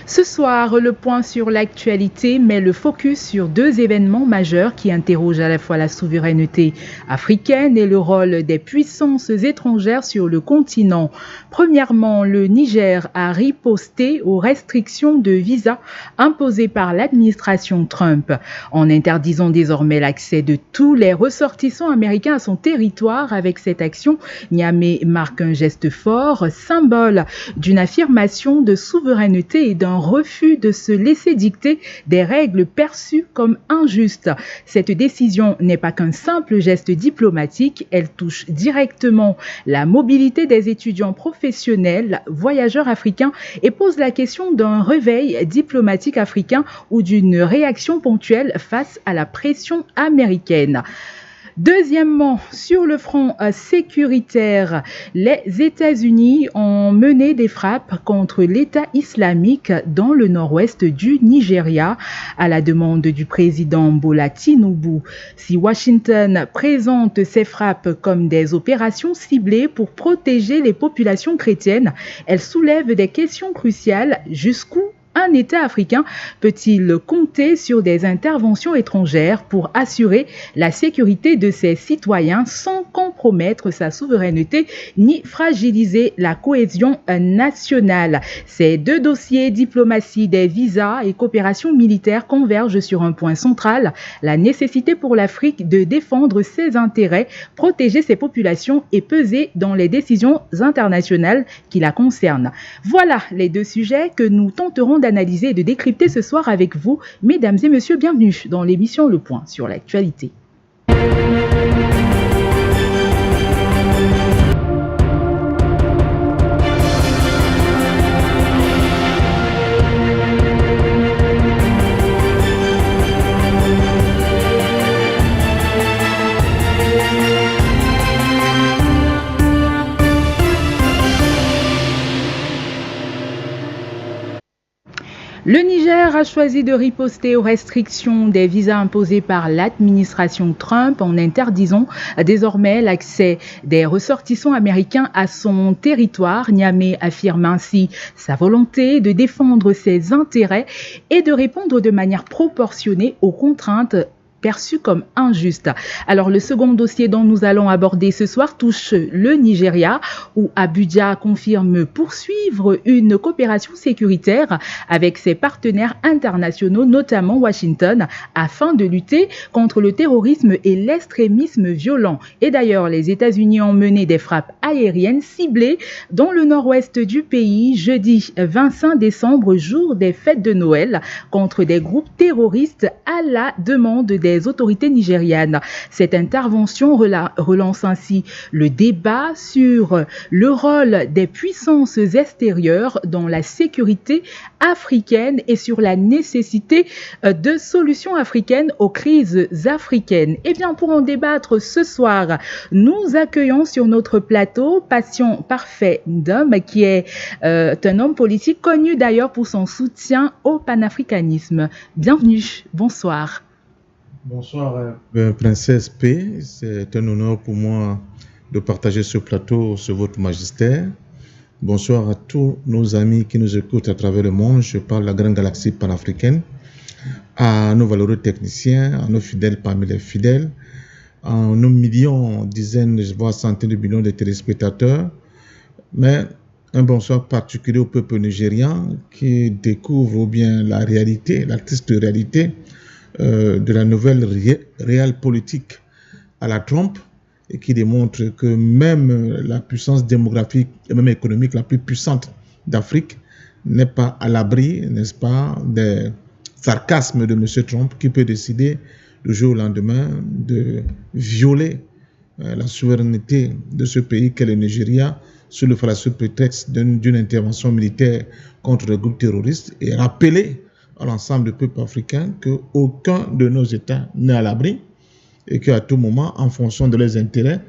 Ce soir, le point sur l'actualité met le focus sur deux événements majeurs qui interrogent à la fois la souveraineté africaine et le rôle des puissances étrangères sur le continent. Premièrement, le Niger a riposté aux restrictions de visa imposées par l'administration Trump, en interdisant désormais l'accès de tous les ressortissants américains à son territoire. Avec cette action, Niamey marque un geste fort, symbole d'une affirmation de souveraineté et d'un refus de se laisser dicter des règles perçues comme injustes. Cette décision n'est pas qu'un simple geste diplomatique, elle touche directement la mobilité des étudiants professionnels, voyageurs africains et pose la question d'un réveil diplomatique africain ou d'une réaction ponctuelle face à la pression américaine. Deuxièmement, sur le front sécuritaire, les États-Unis ont mené des frappes contre l'État islamique dans le nord-ouest du Nigeria à la demande du président Bola Tinubu. Si Washington présente ces frappes comme des opérations ciblées pour protéger les populations chrétiennes, elles soulèvent des questions cruciales. Jusqu'où un État africain peut-il compter sur des interventions étrangères pour assurer la sécurité de ses citoyens sans compromettre sa souveraineté ni fragiliser la cohésion nationale? Ces deux dossiers, diplomatie des visas et coopération militaire, convergent sur un point central, la nécessité pour l'Afrique de défendre ses intérêts, protéger ses populations et peser dans les décisions internationales qui la concernent. Voilà les deux sujets que nous tenterons d'analyser et de décrypter ce soir avec vous. Mesdames et messieurs, bienvenue dans l'émission Le Point sur l'actualité. Le Niger a choisi de riposter aux restrictions des visas imposées par l'administration Trump en interdisant désormais l'accès des ressortissants américains à son territoire. Niamey affirme ainsi sa volonté de défendre ses intérêts et de répondre de manière proportionnée aux contraintes perçu comme injuste. Alors, le second dossier dont nous allons aborder ce soir touche le Nigeria, où Abuja confirme poursuivre une coopération sécuritaire avec ses partenaires internationaux, notamment Washington, afin de lutter contre le terrorisme et l'extrémisme violent. Et d'ailleurs, les États-Unis ont mené des frappes aériennes ciblées dans le nord-ouest du pays jeudi 25 décembre, jour des fêtes de Noël, contre des groupes terroristes à la demande des autorités nigérianes. Cette intervention relance ainsi le débat sur le rôle des puissances extérieures dans la sécurité africaine et sur la nécessité de solutions africaines aux crises africaines. Et bien, pour en débattre ce soir, nous accueillons sur notre plateau Passion Parfait d'homme, qui est un homme politique connu d'ailleurs pour son soutien au panafricanisme. Bienvenue, bonsoir. Bonsoir, Princesse P. C'est un honneur pour moi de partager ce plateau sur votre magistère. Bonsoir à tous nos amis qui nous écoutent à travers le monde. Je parle de la grande galaxie panafricaine, à nos valeureux techniciens, à nos fidèles parmi les fidèles, à nos millions, dizaines, voire centaines de millions de téléspectateurs. Mais un bonsoir particulier au peuple nigérian qui découvre ou bien la réalité, la triste réalité de la nouvelle réelle politique à la Trump, et qui démontre que même la puissance démographique et même économique la plus puissante d'Afrique n'est pas à l'abri, n'est-ce pas, des sarcasmes de M. Trump, qui peut décider du jour au lendemain de violer la souveraineté de ce pays qu'est le Nigeria sous le falsifié prétexte d'une intervention militaire contre les groupes terroristes, et rappeler à l'ensemble du peuple africain qu'aucun de nos États n'est à l'abri et qu'à tout moment, en fonction de leurs intérêts,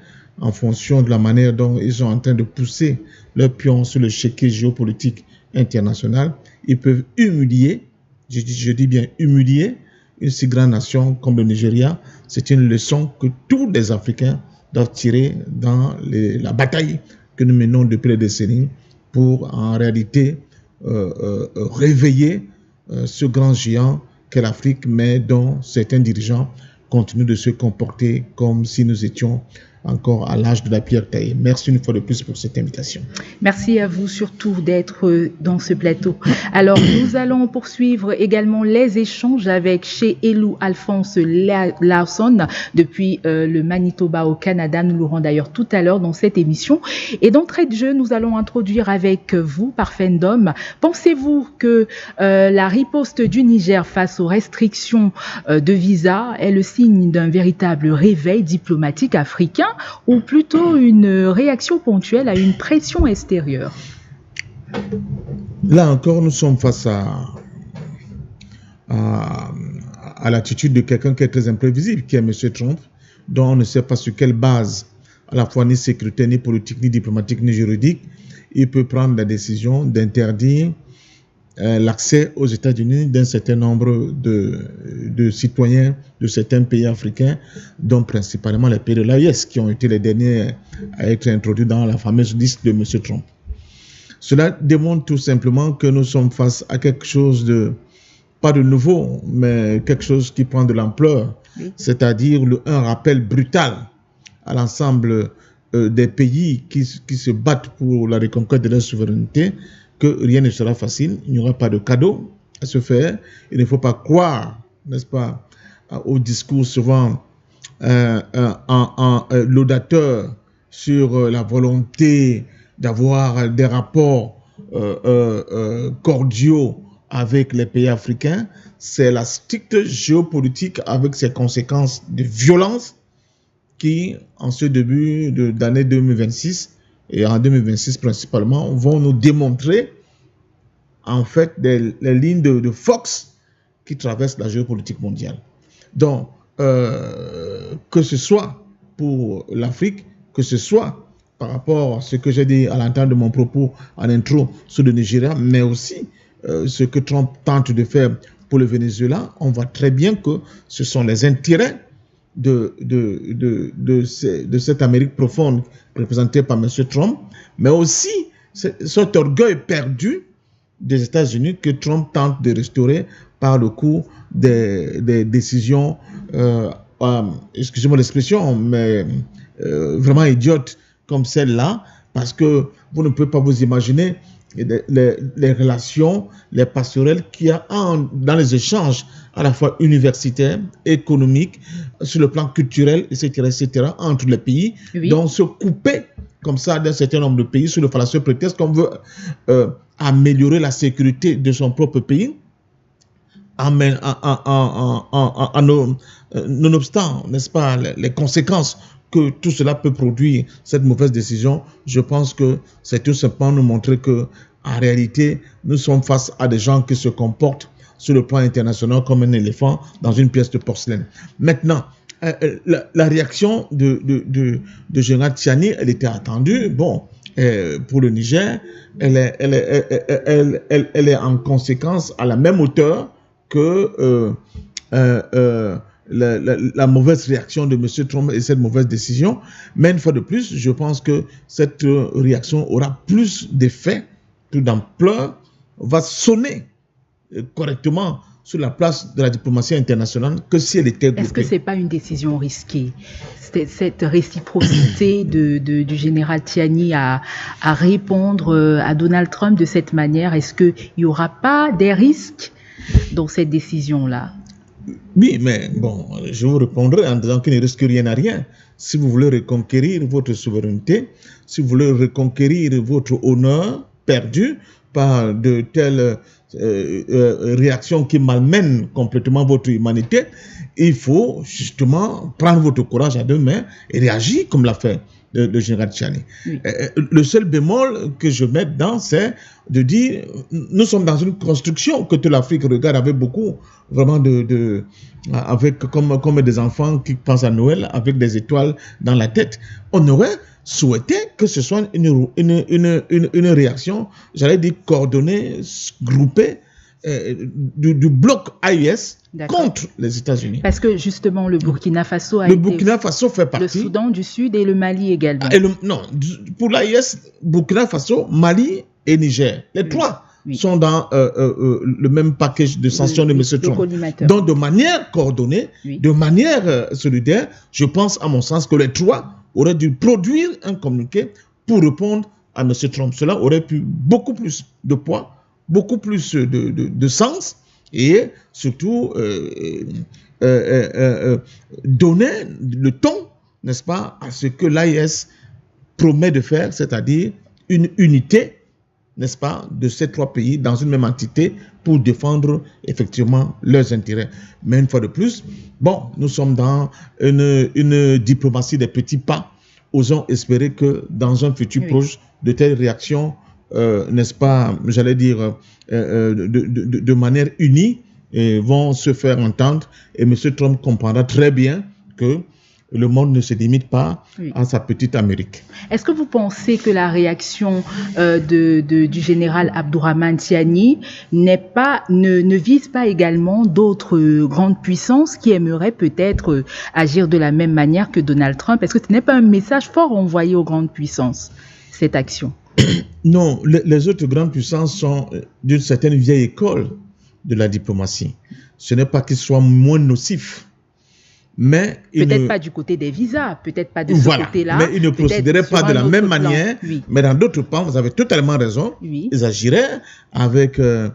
en fonction de la manière dont ils sont en train de pousser leurs pions sur le chéquier géopolitique international, ils peuvent humilier, je dis bien humilier, une si grande nation comme le Nigeria. C'est une leçon que tous les Africains doivent tirer dans la bataille que nous menons depuis des décennies pour en réalité réveiller ce grand géant qu'est l'Afrique, mais dont certains dirigeants continuent de se comporter comme si nous étions encore à l'âge de la pierre taillée. Merci une fois de plus pour cette invitation. Merci à vous surtout d'être dans ce plateau. Alors, nous allons poursuivre également les échanges avec chez Elou Alphonse Lawson depuis le Manitoba au Canada. Nous l'aurons d'ailleurs tout à l'heure dans cette émission. Et d'entrée de jeu, nous allons introduire avec vous, Parfendom, pensez-vous que la riposte du Niger face aux restrictions de visa est le signe d'un véritable réveil diplomatique africain ou plutôt une réaction ponctuelle à une pression extérieure? Là encore, nous sommes face à l'attitude de quelqu'un qui est très imprévisible, qui est M. Trump, dont on ne sait pas sur quelle base, à la fois ni sécuritaire, ni politique, ni diplomatique, ni juridique, il peut prendre la décision d'interdire l'accès aux États-Unis d'un certain nombre de citoyens de certains pays africains, dont principalement les pays de l'AES, qui ont été les derniers à être introduits dans la fameuse liste de M. Trump. Cela démontre tout simplement que nous sommes face à quelque chose de, pas de nouveau, mais quelque chose qui prend de l'ampleur, c'est-à-dire un rappel brutal à l'ensemble des pays qui se battent pour la reconquête de leur souveraineté, que rien ne sera facile, il n'y aura pas de cadeau à se faire. Il ne faut pas croire, n'est-ce pas, au discours souvent laudateur sur la volonté d'avoir des rapports cordiaux avec les pays africains. C'est la stricte géopolitique avec ses conséquences de violence qui, en ce début d'année 2026, et en 2026 principalement, vont nous démontrer en fait les lignes de force qui traversent la géopolitique mondiale. Donc, que ce soit pour l'Afrique, que ce soit par rapport à ce que j'ai dit à l'entente de mon propos en intro sur le Nigeria, mais aussi ce que Trump tente de faire pour le Venezuela, on voit très bien que ce sont les intérêts de cette Amérique profonde représentée par M. Trump, mais aussi cet orgueil perdu des États-Unis que Trump tente de restaurer par le coup des décisions, excusez-moi l'expression, mais vraiment idiotes comme celle-là, parce que vous ne pouvez pas vous imaginer les relations, les passerelles qu'il y a dans les échanges à la fois universitaires, économiques, sur le plan culturel, etc., entre les pays. Oui. Donc, se couper comme ça d'un certain nombre de pays sous le fallacieux prétexte qu'on veut améliorer la sécurité de son propre pays, nonobstant, n'est-ce pas, les conséquences que tout cela peut produire, cette mauvaise décision. Je pense que c'est tout simplement nous montrer que, en réalité, nous sommes face à des gens qui se comportent sur le plan international comme un éléphant dans une pièce de porcelaine. Maintenant, la réaction de Général Tchiani, elle était attendue. Bon, pour le Niger, elle est en conséquence à la même hauteur que la mauvaise réaction de M. Trump et cette mauvaise décision. Mais une fois de plus, je pense que cette réaction aura plus d'effet, plus d'ampleur, va sonner correctement sur la place de la diplomatie internationale que si elle était groupée. Est-ce que ce n'est pas une décision risquée, cette réciprocité du général Tchiani à répondre à Donald Trump de cette manière? Est-ce qu'il n'y aura pas des risques dans cette décision-là? Oui, mais bon, je vous répondrai en disant qu'il ne risque rien à rien. Si vous voulez reconquérir votre souveraineté, si vous voulez reconquérir votre honneur perdu par de telles réactions qui malmènent complètement votre humanité, il faut justement prendre votre courage à deux mains et réagir comme l'a fait le général Tchiani. Oui. Le seul bémol que je mets dedans, c'est de dire, nous sommes dans une construction que toute l'Afrique regarde avec beaucoup, vraiment avec comme des enfants qui pensent à Noël avec des étoiles dans la tête. On aurait souhaité que ce soit une réaction, j'allais dire coordonnée, groupée, du bloc AES contre les États-Unis. Parce que justement, le Burkina Faso Burkina Faso fait partie. Le Soudan du Sud et le Mali également. Non, pour l'AES, Burkina Faso, Mali et Niger. Les trois sont dans le même package de sanctions de M. Trump. Donc, de manière coordonnée, de manière solidaire, je pense, à mon sens, que les trois auraient dû produire un communiqué pour répondre à M. Trump. Cela aurait pu beaucoup plus de poids, beaucoup plus de sens et surtout donner le ton, n'est-ce pas, à ce que l'AIS promet de faire, c'est-à-dire une unité, n'est-ce pas, de ces trois pays dans une même entité pour défendre effectivement leurs intérêts. Mais une fois de plus, bon, nous sommes dans une diplomatie des petits pas. Osons espérer que dans un futur proche, de telles réactions, n'est-ce pas, j'allais dire, de manière unie, vont se faire entendre. Et M. Trump comprendra très bien que le monde ne se limite pas à sa petite Amérique. Est-ce que vous pensez que la réaction du général Abdourahmane Tiani ne vise pas également d'autres grandes puissances qui aimeraient peut-être agir de la même manière que Donald Trump? Est-ce que ce n'est pas un message fort envoyé aux grandes puissances, cette action? Non, les autres grandes puissances sont d'une certaine vieille école de la diplomatie. Ce n'est pas qu'ils soient moins nocifs. Mais peut-être pas du côté des visas, peut-être pas de ce côté-là. Mais ils ne procéderaient pas de la même manière. Mais dans d'autres plans, vous avez totalement raison. Ils agiraient avec le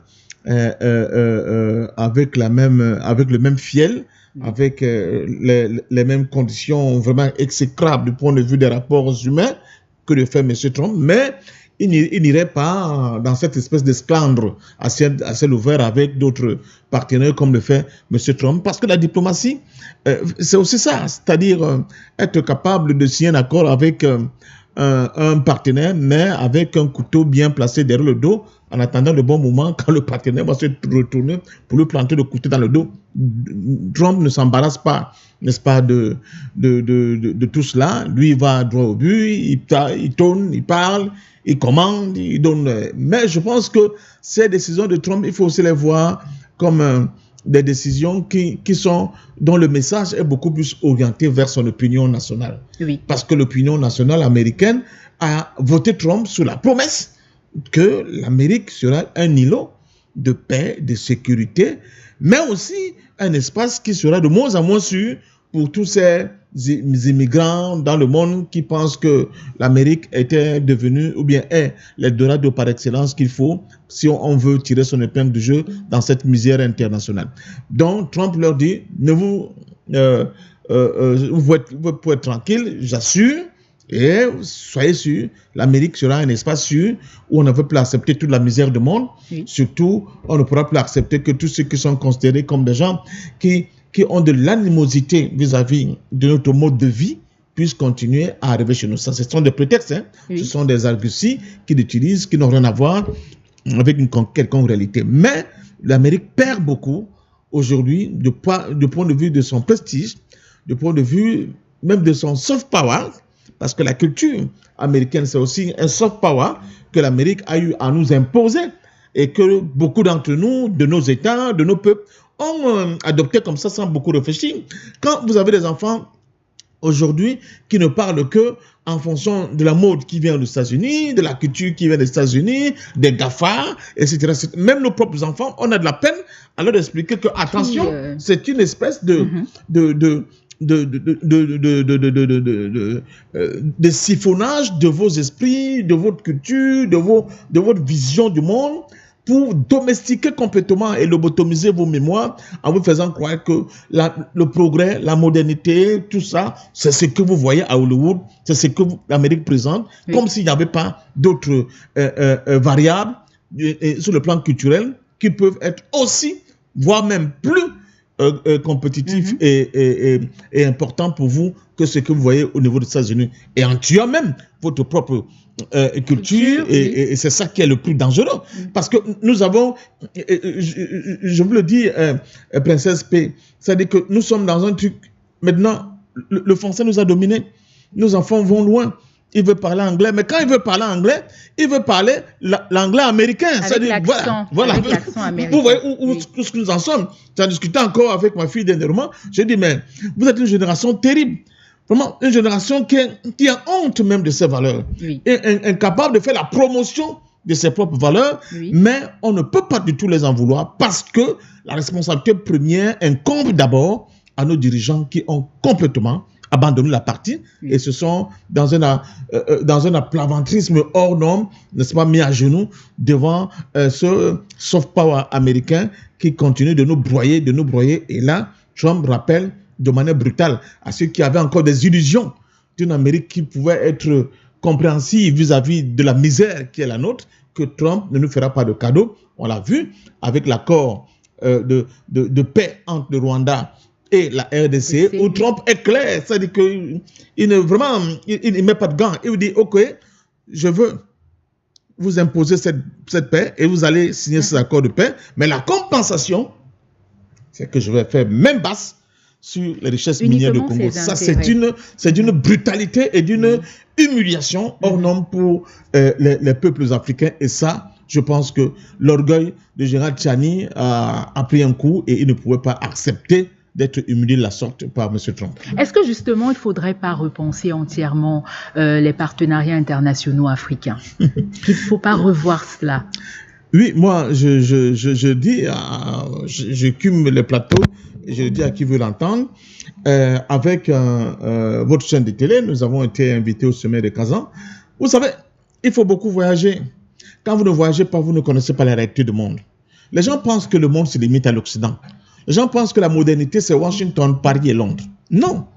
même fiel, avec les mêmes conditions vraiment exécrables du point de vue des rapports humains que le fait M. Trump. Mais il n'irait pas dans cette espèce d'esclandre à ciel ouvert avec d'autres partenaires comme le fait M. Trump. Parce que la diplomatie, c'est aussi ça, c'est-à-dire être capable de signer un accord avec un partenaire, mais avec un couteau bien placé derrière le dos, en attendant le bon moment quand le partenaire va se retourner pour lui planter le couteau dans le dos. Trump ne s'embarrasse pas, n'est-ce pas, de tout cela. Lui, il va droit au but, il tourne, il parle, il commande, il donne. Mais je pense que ces décisions de Trump, il faut aussi les voir comme des décisions dont le message est beaucoup plus orienté vers son opinion nationale. Parce que l'opinion nationale américaine a voté Trump sous la promesse que l'Amérique sera un îlot de paix, de sécurité, mais aussi un espace qui sera de moins en moins sûr pour tous ces immigrants dans le monde qui pensent que l'Amérique était devenue, ou bien est l'Eldorado par excellence qu'il faut si on veut tirer son épingle du jeu dans cette misère internationale. Donc Trump leur dit, vous pouvez être tranquille, j'assure, et soyez sûr, l'Amérique sera un espace sûr où on ne peut plus accepter toute la misère du monde. Surtout, on ne pourra plus accepter que tous ceux qui sont considérés comme des gens qui ont de l'animosité vis-à-vis de notre mode de vie puissent continuer à arriver chez nous. Ça, ce sont des prétextes, hein. Ce sont des arguties qu'ils utilisent, qui n'ont rien à voir avec une quelconque réalité. Mais l'Amérique perd beaucoup aujourd'hui du point de vue de son prestige, du point de vue même de son soft power, parce que la culture américaine, c'est aussi un soft power que l'Amérique a eu à nous imposer et que beaucoup d'entre nous, de nos États, de nos peuples, ont adopté comme ça sans beaucoup réfléchir. Quand vous avez des enfants aujourd'hui qui ne parlent que en fonction de la mode qui vient des États-Unis, de la culture qui vient des États-Unis, des GAFA, etc. Même nos propres enfants, on a de la peine à leur expliquer que, attention, c'est une espèce de siphonnage de vos esprits, de votre culture, de votre vision du monde, pour domestiquer complètement et lobotomiser vos mémoires en vous faisant croire que le progrès, la modernité, tout ça, c'est ce que vous voyez à Hollywood, c'est ce que l'Amérique présente, comme s'il n'y avait pas d'autres variables sur le plan culturel qui peuvent être aussi, voire même plus compétitif et important pour vous que ce que vous voyez au niveau des États-Unis. Et en tuant même votre propre culture, et c'est ça qui est le plus dangereux. Parce que nous avons, je vous le dis, Princesse P, c'est-à-dire que nous sommes dans un truc, maintenant, le français nous a dominés, nos enfants vont loin. Il veut parler anglais, mais quand il veut parler anglais, il veut parler l'anglais américain. Avec l'accent, voilà. Avec l'accent américain. Vous voyez où nous en sommes. J'en discutais encore avec ma fille dernièrement. Je dis, mais vous êtes une génération terrible. Vraiment, une génération qui a honte même de ses valeurs. Et incapable de faire la promotion de ses propres valeurs, mais on ne peut pas du tout les en vouloir parce que la responsabilité première incombe d'abord à nos dirigeants qui ont complètement abandonné la partie et se sont dans un aplaventrisme hors norme, n'est-ce pas, mis à genoux devant ce soft power américain qui continue de nous broyer. Et là, Trump rappelle de manière brutale à ceux qui avaient encore des illusions d'une Amérique qui pouvait être compréhensive vis-à-vis de la misère qui est la nôtre, que Trump ne nous fera pas de cadeau. On l'a vu avec l'accord de paix entre le Rwanda et la RDC, où Trump est clair, c'est-à-dire qu'il ne met pas de gants. Il dit, OK, je veux vous imposer cette paix et vous allez signer ces accords de paix, mais la compensation, c'est que je vais faire même basse sur les richesses minières du Congo. Ça, c'est d'une brutalité et d'une humiliation hors norme pour les peuples africains. Et ça, je pense que l'orgueil de Gérald Tchani a pris un coup et il ne pouvait pas accepter d'être humilié de la sorte par M. Trump. Est-ce que justement, il ne faudrait pas repenser entièrement les partenariats internationaux africains? Il ne faut pas revoir cela? Oui, moi, je dis, je cume le plateau, et je le dis à qui veut l'entendre. Avec votre chaîne de télé, nous avons été invités au sommet de Kazan. Vous savez, il faut beaucoup voyager. Quand vous ne voyagez pas, vous ne connaissez pas la réalité du monde. Les gens pensent que le monde se limite à l'Occident. Les gens pensent que la modernité, c'est Washington, Paris et Londres. Non,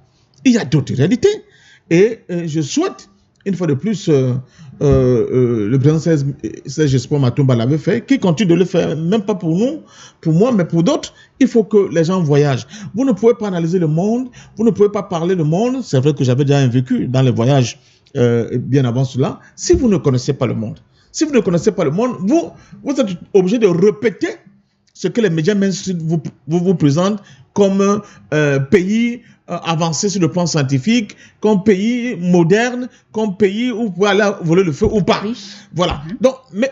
il y a d'autres réalités. Et je souhaite, une fois de plus, le président Serge Espoir Matumba l'avait fait, qui continue de le faire, même pas pour nous, pour moi, mais pour d'autres. Il faut que les gens voyagent. Vous ne pouvez pas analyser le monde, vous ne pouvez pas parler le monde. C'est vrai que j'avais déjà un vécu dans les voyages bien avant cela. Si vous ne connaissez pas le monde, si vous ne connaissez pas le monde, vous êtes obligé de répéter ce que les médias mainstream vous présentent comme pays avancé sur le plan scientifique, comme pays moderne, comme pays où vous pouvez aller voler le feu ou pas. Voilà. Donc, mais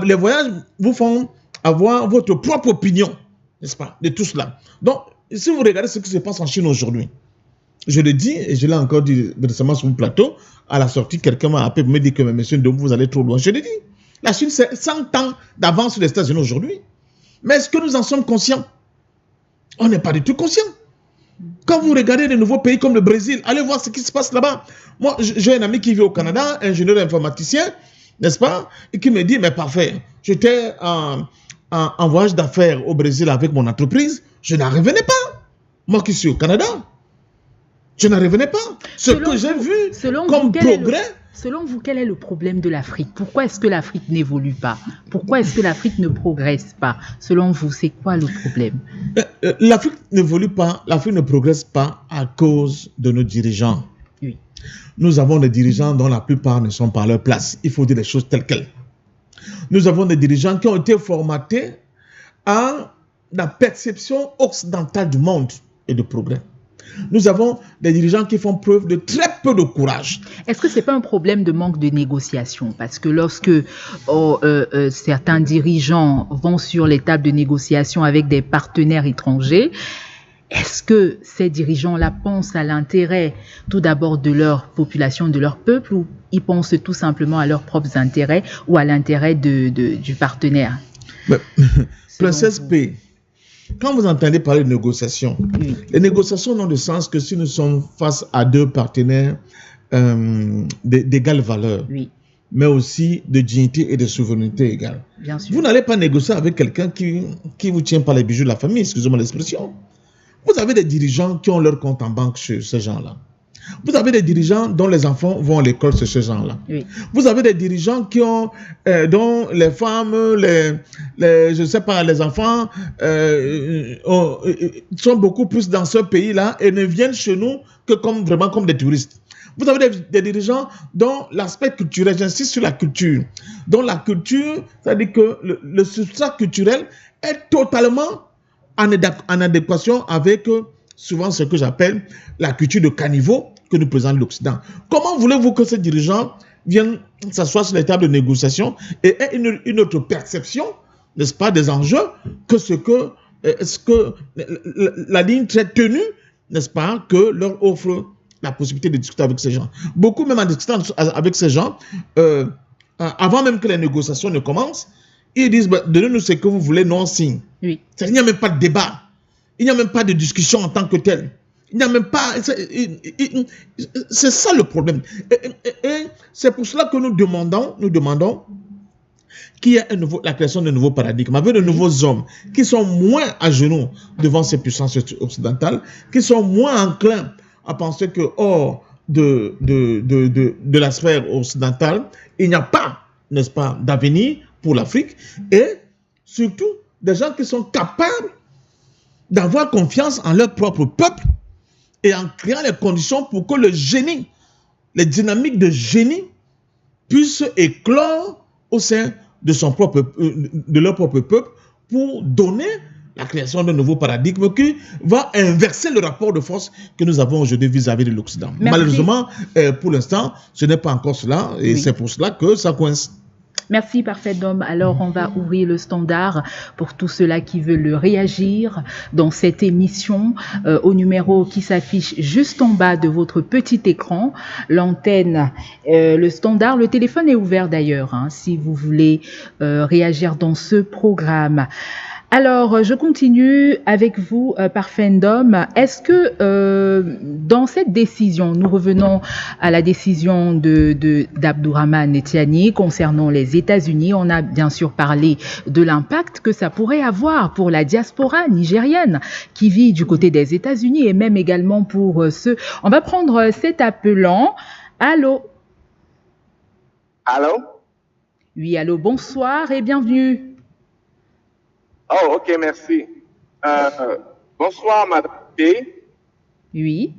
les voyages vous font avoir votre propre opinion, n'est-ce pas, de tout cela. Donc, si vous regardez ce qui se passe en Chine aujourd'hui, je le dis, et je l'ai encore dit récemment sur le plateau, à la sortie, quelqu'un m'a appelé pour me dire que, monsieur Ndombo, vous allez trop loin. Je l'ai dit, la Chine, c'est 100 ans d'avance sur les États-Unis aujourd'hui. Mais est-ce que nous en sommes conscients? On n'est pas du tout conscients. Quand vous regardez de nouveaux pays comme le Brésil, allez voir ce qui se passe là-bas. Moi, j'ai un ami qui vit au Canada, ingénieur informaticien, n'est-ce pas? Et qui me dit, mais parfait, j'étais en voyage d'affaires au Brésil avec mon entreprise, je n'en revenais pas. Moi qui suis au Canada, je n'en revenais pas. Ce que j'ai vu comme progrès... Selon vous, quel est le problème de l'Afrique? Pourquoi est-ce que l'Afrique n'évolue pas? Pourquoi est-ce que l'Afrique ne progresse pas? Selon vous, c'est quoi le problème? L'Afrique n'évolue pas, l'Afrique ne progresse pas à cause de nos dirigeants. Oui. Nous avons des dirigeants dont la plupart ne sont pas à leur place. Il faut dire les choses telles quelles. Nous avons des dirigeants qui ont été formatés à la perception occidentale du monde et du progrès. Nous avons des dirigeants qui font preuve de très peu de courage. Est-ce que ce n'est pas un problème de manque de négociation? Parce que lorsque certains dirigeants vont sur les tables de négociation avec des partenaires étrangers, est-ce que ces dirigeants-là pensent à l'intérêt tout d'abord de leur population, de leur peuple, ou ils pensent tout simplement à leurs propres intérêts ou à l'intérêt du partenaire? Princesse P, quand vous entendez parler de négociations, les négociations n'ont de sens que si nous sommes face à deux partenaires d'égale valeur, mais aussi de dignité et de souveraineté égale. Bien sûr. Vous n'allez pas négocier avec quelqu'un qui vous tient par les bijoux de la famille, excusez-moi l'expression. Vous avez des dirigeants qui ont leur compte en banque chez ces gens-là. Vous avez des dirigeants dont les enfants vont à l'école chez ces gens-là. Oui. Vous avez des dirigeants qui ont, dont les femmes, je sais pas, les enfants sont beaucoup plus dans ce pays-là et ne viennent chez nous que vraiment comme des touristes. Vous avez des dirigeants dont l'aspect culturel, j'insiste sur la culture, dont la culture, c'est-à-dire que le substrat culturel est totalement en adéquation avec souvent ce que j'appelle la culture de caniveau que nous présente l'Occident. Comment voulez-vous que ces dirigeants viennent s'asseoir sur les tables de négociation et aient une autre perception, n'est-ce pas, des enjeux que ce que la ligne très tenue, n'est-ce pas, que leur offre la possibilité de discuter avec ces gens. Beaucoup, même en discutant avec ces gens, avant même que les négociations ne commencent, ils disent, bah, donnez-nous ce que vous voulez, non signe. Oui. Il n'y a même pas de débat. Il n'y a même pas de discussion en tant que telle. Il n'y a même pas... C'est ça le problème. Et c'est pour cela que nous demandons qu'il y ait la création de nouveaux paradigmes, avec de nouveaux hommes qui sont moins à genoux devant ces puissances occidentales, qui sont moins enclins à penser que hors de la sphère occidentale, il n'y a pas, n'est-ce pas, d'avenir pour l'Afrique, et surtout des gens qui sont capables d'avoir confiance en leur propre peuple et en créant les conditions pour que le génie, les dynamiques de génie puissent éclore au sein de leur propre peuple pour donner la création d'un nouveau paradigme qui va inverser le rapport de force que nous avons aujourd'hui vis-à-vis de l'Occident. Malheureusement, pour l'instant, ce n'est pas encore cela et c'est pour cela que ça coince. Merci, parfait homme. Alors, on va ouvrir le standard pour tous ceux-là qui veulent réagir dans cette émission au numéro qui s'affiche juste en bas de votre petit écran. L'antenne, le standard, le téléphone est ouvert d'ailleurs, hein, si vous voulez réagir dans ce programme. Alors, je continue avec vous, Parfendom. Est-ce que dans cette décision, nous revenons à la décision d'Abdourahmane Tiani concernant les États-Unis, on a bien sûr parlé de l'impact que ça pourrait avoir pour la diaspora nigérienne qui vit du côté des États-Unis et même également pour ceux... On va prendre cet appelant. Allô? Allô? Oui, allô, bonsoir et bienvenue. Oh, ok, merci. Bonsoir, Madame P. Oui.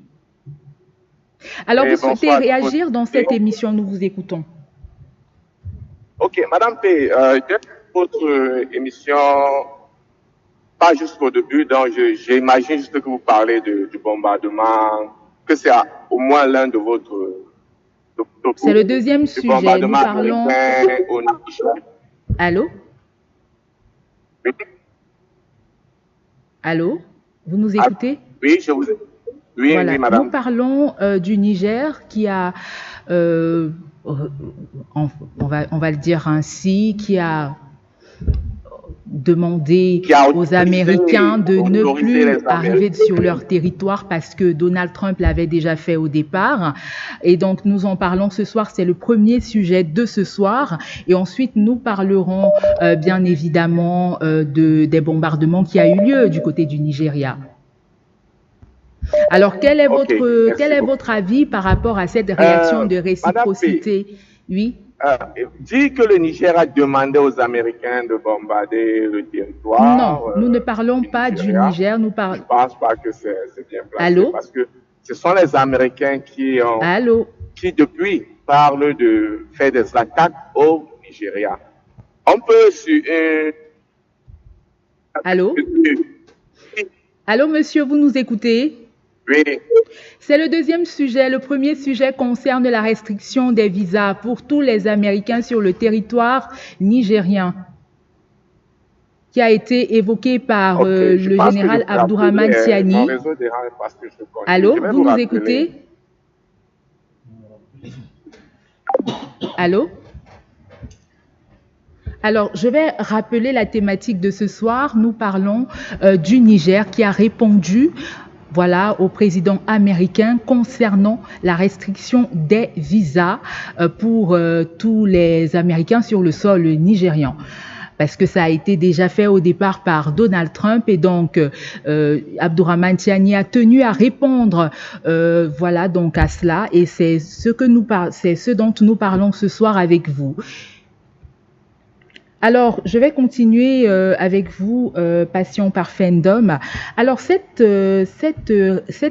Alors, vous souhaitez réagir dans cette émission, nous vous écoutons. Ok, Madame P, votre émission, pas jusqu'au début, donc j'imagine juste que vous parlez du bombardement, que c'est au moins l'un de votre... C'est le deuxième sujet, nous parlons... Allô? Oui. Allô? Vous nous écoutez? Oui, je vous écoute. Oui, voilà. Oui, madame. Nous parlons du Niger qui a, on va le dire ainsi, qui a demandé aux Américains de ne plus arriver sur leur territoire parce que Donald Trump l'avait déjà fait au départ. Et donc, nous en parlons ce soir. C'est le premier sujet de ce soir. Et ensuite, nous parlerons bien évidemment des bombardements qui a eu lieu du côté du Nigeria. Alors, quel est votre avis par rapport à cette réaction de réciprocité? Oui. Dit que le Niger a demandé aux Américains de bombarder le territoire. Non, nous ne parlons pas du Niger, nous parlons... Je ne pense pas que c'est bien placé. Allô? Parce que ce sont les Américains qui depuis parlent de faire des attaques au Nigeria. On peut... Allô? Allô, monsieur, vous nous écoutez? Oui. C'est le deuxième sujet. Le premier sujet concerne la restriction des visas pour tous les Américains sur le territoire nigérien, qui a été évoqué par le général Abdourahmane Tiani. Allô, vous nous écoutez? Allô? Alors, je vais rappeler la thématique de ce soir. Nous parlons du Niger qui a répondu au président américain concernant la restriction des visas pour tous les Américains sur le sol nigérian. Parce que ça a été déjà fait au départ par Donald Trump et donc Abdourahmane Tiani a tenu à répondre donc à cela et c'est ce dont nous parlons ce soir avec vous. Alors, je vais continuer avec vous, Passion Parfendom. Alors, cette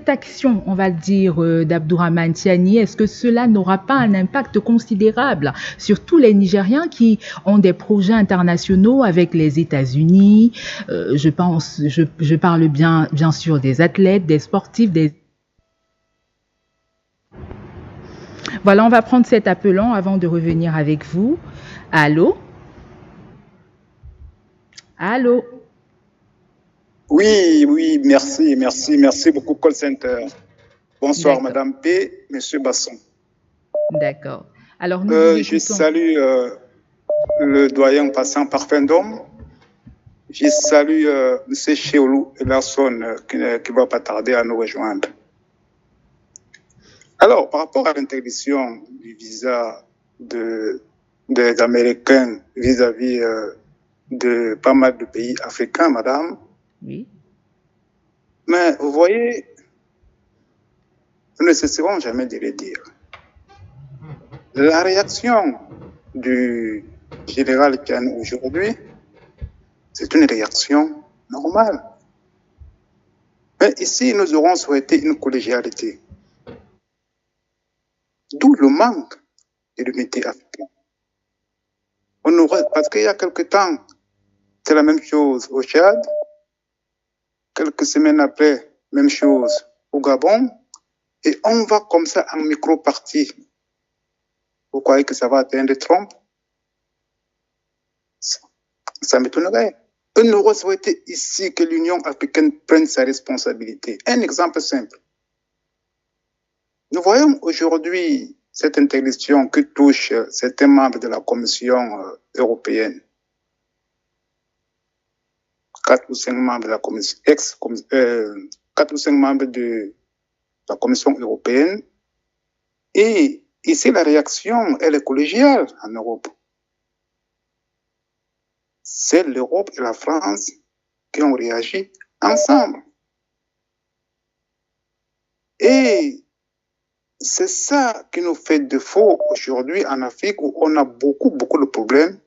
action, on va le dire, d'Abdourahmane Tiani, est-ce que cela n'aura pas un impact considérable sur tous les Nigériens qui ont des projets internationaux avec les États-Unis? Je parle bien sûr des athlètes, des sportifs, Voilà, on va prendre cet appelant avant de revenir avec vous. Allô? Allô? Oui, merci beaucoup, call center. Bonsoir, Madame P, Monsieur Basson. D'accord. Alors, nous vous Je écoutons. salue le doyen passant Parfendom. Je salue M. Cheoulou Emerson qui ne va pas tarder à nous rejoindre. Alors, par rapport à l'interdiction du visa des Américains vis-à-vis de pas mal de pays africains, madame, Oui. mais vous voyez, nous ne cesserons jamais de le dire. La réaction du général Tiani aujourd'hui, c'est une réaction normale. Mais ici, nous aurons souhaité une collégialité. D'où le manque de l'unité africaine. Parce qu'il y a quelque temps, c'est la même chose au Tchad. Quelques semaines après, même chose au Gabon. Et on va comme ça en micro-partie. Vous croyez que ça va atteindre Trump? Ça m'étonnerait. On aurait souhaité ici que l'Union africaine prenne sa responsabilité. Un exemple simple. Nous voyons aujourd'hui cette interdiction qui touche certains membres de la Commission européenne. 4 ou 5 membres de la Commission, 4 ou 5 membres de la Commission européenne. Et ici, la réaction, elle est collégiale en Europe. C'est l'Europe et la France qui ont réagi ensemble. Et c'est ça qui nous fait défaut aujourd'hui en Afrique où on a beaucoup de problèmes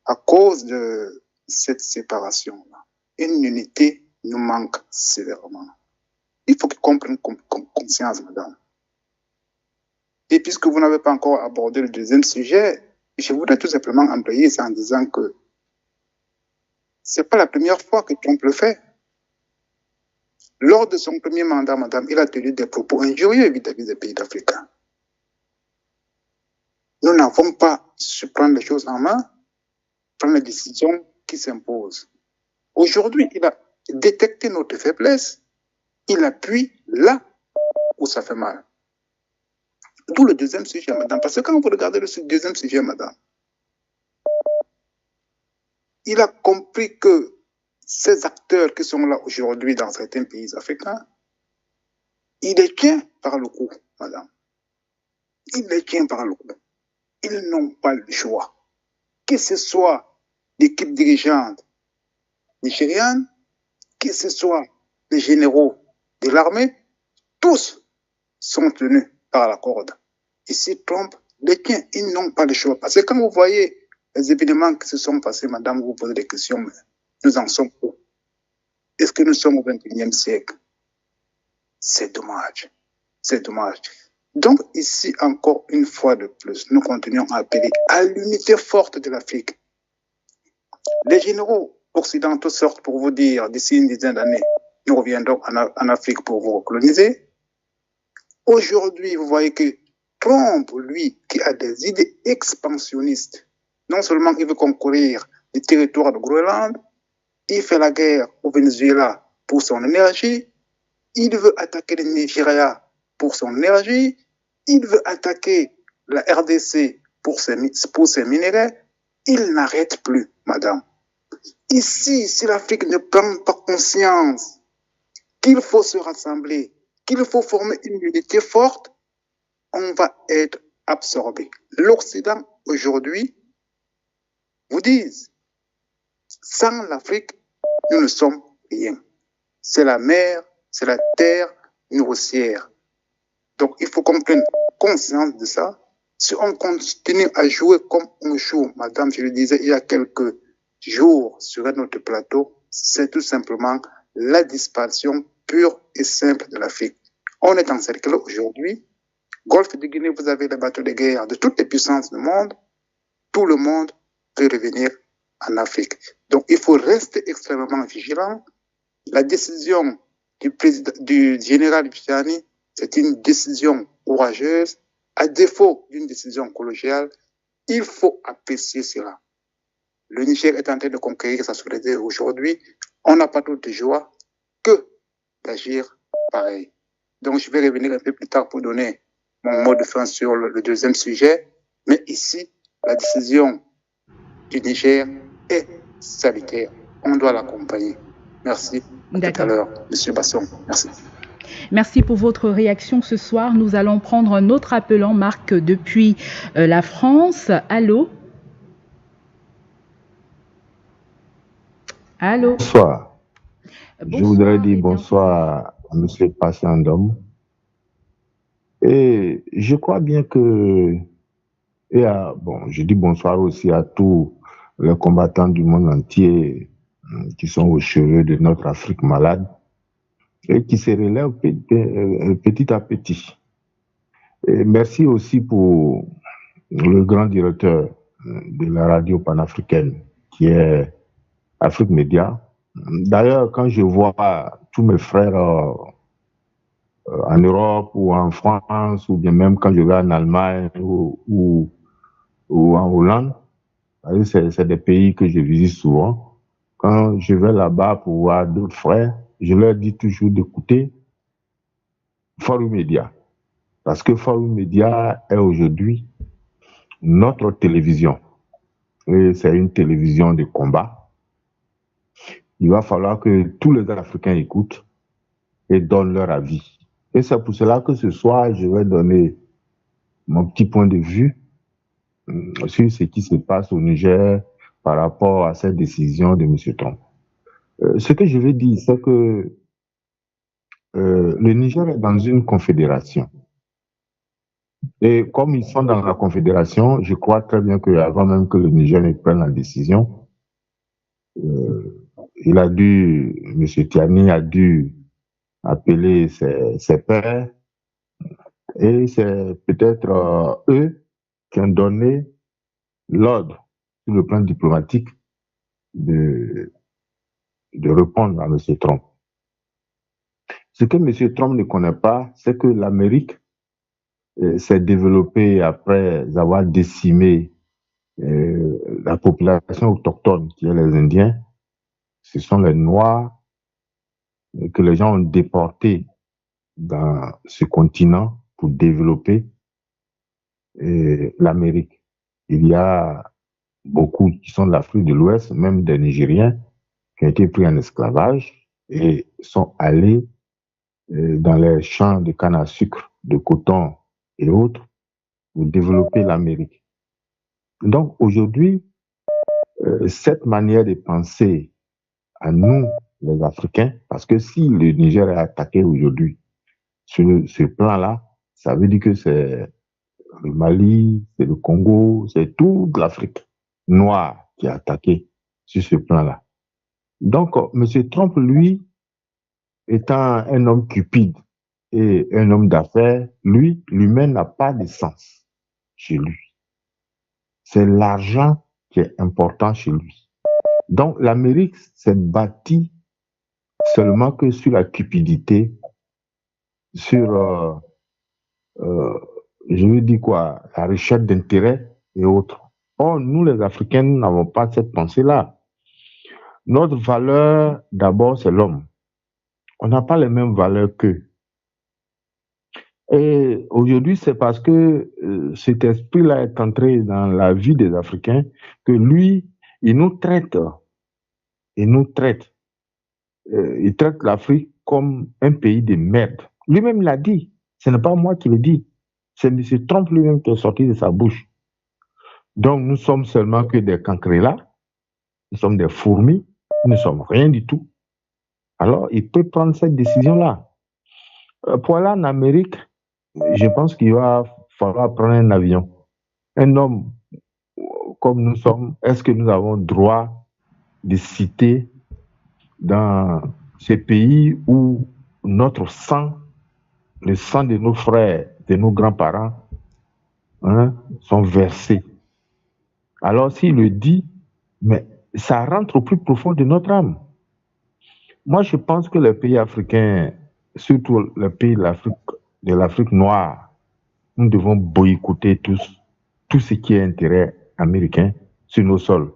à cause de cette séparation-là. Une unité nous manque sévèrement. Il faut qu'on prenne conscience, madame. Et puisque vous n'avez pas encore abordé le deuxième sujet, je voudrais tout simplement embrayer ça en disant que c'est pas la première fois que Trump le fait. Lors de son premier mandat, madame, il a tenu des propos injurieux vis-à-vis des pays africains. Nous n'avons pas su prendre les choses en main, prendre les décisions qui s'imposent. Aujourd'hui, il a détecté notre faiblesse, il appuie là où ça fait mal. D'où le deuxième sujet, madame. Parce que quand vous regardez le deuxième sujet, madame, il a compris que ces acteurs qui sont là aujourd'hui dans certains pays africains, il les tient par le cou, madame. Il les tient par le cou. Ils n'ont pas le choix. Que ce soit l'équipe dirigeante nigériane, que ce soit les généraux de l'armée, tous sont tenus par la corde. Ici, Trump les tient. Ils n'ont pas le choix. Parce que quand vous voyez les événements qui se sont passés, madame, vous posez des questions, mais nous en sommes où? Est-ce que nous sommes au XXIe siècle? C'est dommage. C'est dommage. Donc, ici, encore une fois de plus, nous continuons à appeler à l'unité forte de l'Afrique. Les généraux occidentaux sortent pour vous dire, d'ici une dizaine d'années, nous reviendrons en Afrique pour vous recoloniser. Aujourd'hui, vous voyez que Trump, lui, qui a des idées expansionnistes, non seulement il veut conquérir les territoires de Groenland, il fait la guerre au Venezuela pour son énergie, il veut attaquer le Nigeria pour son énergie, il veut attaquer la RDC pour ses minéraux, il n'arrête plus, madame. Ici, si l'Afrique ne prend pas conscience qu'il faut se rassembler, qu'il faut former une unité forte, on va être absorbé. L'Occident, aujourd'hui, vous dit, sans l'Afrique, nous ne sommes rien. C'est la mer, c'est la terre nourricière. Donc, il faut qu'on prenne conscience de ça. Si on continue à jouer comme on joue, madame, je le disais il y a quelques jours sur notre plateau, c'est tout simplement la disparition pure et simple de l'Afrique. On est encerclé aujourd'hui. Golfe de Guinée, vous avez les bateaux de guerre de toutes les puissances du monde. Tout le monde peut revenir en Afrique. Donc, il faut rester extrêmement vigilant. La décision du général Tiani, c'est une décision courageuse. À défaut d'une décision collégiale, il faut apprécier cela. Le Niger est en train de conquérir sa souveraineté aujourd'hui. On n'a pas d'autre joie que d'agir pareil. Donc, je vais revenir un peu plus tard pour donner mon mot de fin sur le deuxième sujet. Mais ici, la décision du Niger est salutaire. On doit l'accompagner. Merci. À tout à l'heure, M. Basson. Merci. Merci pour votre réaction ce soir. Nous allons prendre un autre appelant, Marc, depuis la France. Allô? Allô? Bonsoir. Je voudrais dire bonsoir à M. Passandom. Et je crois bien que... je dis bonsoir aussi à tous les combattants du monde entier qui sont au chevet de notre Afrique malade et qui se relèvent petit à petit. Et merci aussi pour le grand directeur de la radio panafricaine qui est Afrique Média. D'ailleurs, quand je vois tous mes frères en Europe ou en France, ou bien même quand je vais en Allemagne ou en Hollande, c'est des pays que je visite souvent. Quand je vais là-bas pour voir d'autres frères, je leur dis toujours d'écouter Forum Média. Parce que Forum Média est aujourd'hui notre télévision. Et c'est une télévision de combat. Il va falloir que tous les Africains écoutent et donnent leur avis. Et c'est pour cela que ce soir, je vais donner mon petit point de vue sur ce qui se passe au Niger par rapport à cette décision de M. Trump. Ce que je veux dire, c'est que le Niger est dans une confédération. Et comme ils sont dans la confédération, je crois très bien qu'avant même que le Niger ne prenne la décision, M. Tiani a dû appeler ses pairs, et c'est peut-être eux qui ont donné l'ordre sur le plan diplomatique de répondre à M. Trump. Ce que M. Trump ne connaît pas, c'est que l'Amérique s'est développée après avoir décimé la population autochtone, qui est les Indiens. Ce sont les Noirs que les gens ont déportés dans ce continent pour développer l'Amérique. Il y a beaucoup qui sont de l'Afrique de l'Ouest, même des Nigériens, qui ont été pris en esclavage et sont allés dans les champs de canne à sucre, de coton et autres pour développer l'Amérique. Donc aujourd'hui, cette manière de penser à nous, les Africains, parce que si le Niger est attaqué aujourd'hui sur ce plan-là, ça veut dire que c'est le Mali, c'est le Congo, c'est toute l'Afrique noire qui est attaquée sur ce plan-là. Donc, M. Trump, lui, étant un homme cupide et un homme d'affaires, lui-même n'a pas de sens chez lui. C'est l'argent qui est important chez lui. Donc, l'Amérique s'est bâtie seulement que sur la cupidité, sur, je veux dire quoi, la recherche d'intérêt et autres. Or, nous, les Africains, nous n'avons pas cette pensée-là. Notre valeur, d'abord, c'est l'homme. On n'a pas les mêmes valeurs qu'eux. Et aujourd'hui, c'est parce que cet esprit-là est entré dans la vie des Africains que lui, il traite l'Afrique comme un pays de merde. Lui-même l'a dit. Ce n'est pas moi qui le dis. C'est M. Trump lui-même qui est sorti de sa bouche. Donc, nous sommes seulement que des cancrelats. Nous sommes des fourmis. Nous ne sommes rien du tout. Alors, il peut prendre cette décision-là. Pour aller en Amérique, je pense qu'il va falloir prendre un avion. Un homme comme nous sommes, est-ce que nous avons droit de citer dans ces pays où notre sang, le sang de nos frères, de nos grands-parents, sont versés? Alors s'il le dit, mais ça rentre au plus profond de notre âme. Moi, je pense que les pays africains, surtout les pays de l'Afrique noire, nous devons boycotter tout ce qui est intérêt américain sur nos sols.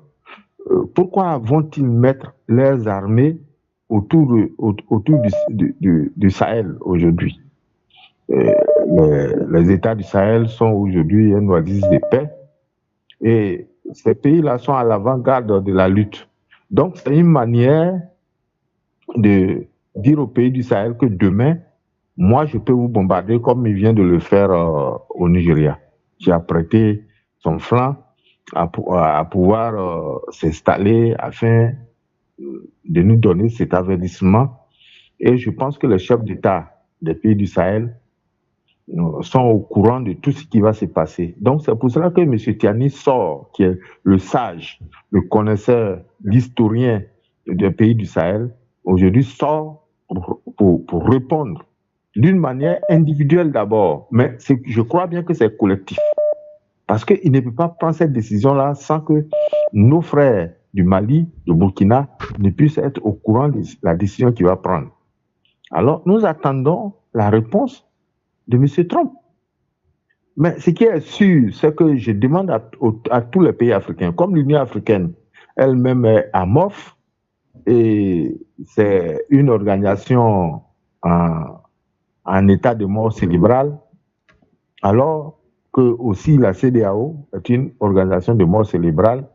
Pourquoi vont-ils mettre leurs armées autour du Sahel aujourd'hui? les États du Sahel sont aujourd'hui un oasis de paix et ces pays-là sont à l'avant-garde de la lutte. Donc, c'est une manière de dire aux pays du Sahel que demain, moi, je peux vous bombarder comme il vient de le faire au Nigeria, qui a prêté son flanc à pouvoir s'installer afin de nous donner cet avertissement. Et je pense que les chefs d'État des pays du Sahel sont au courant de tout ce qui va se passer. Donc, c'est pour cela que M. Tiani sort, qui est le sage, le connaisseur, l'historien des pays du Sahel, aujourd'hui sort pour répondre d'une manière individuelle d'abord. Mais je crois bien que c'est collectif. Parce qu'il ne peut pas prendre cette décision-là sans que nos frères du Mali, du Burkina, ne puissent être au courant de la décision qu'il va prendre. Alors, nous attendons la réponse de M. Trump. Mais ce qui est sûr, c'est que je demande à tous les pays africains, comme l'Union africaine elle-même est amorphe, et c'est une organisation en état de mort cérébrale, alors que aussi la CEDEAO est une organisation de mort cérébrale.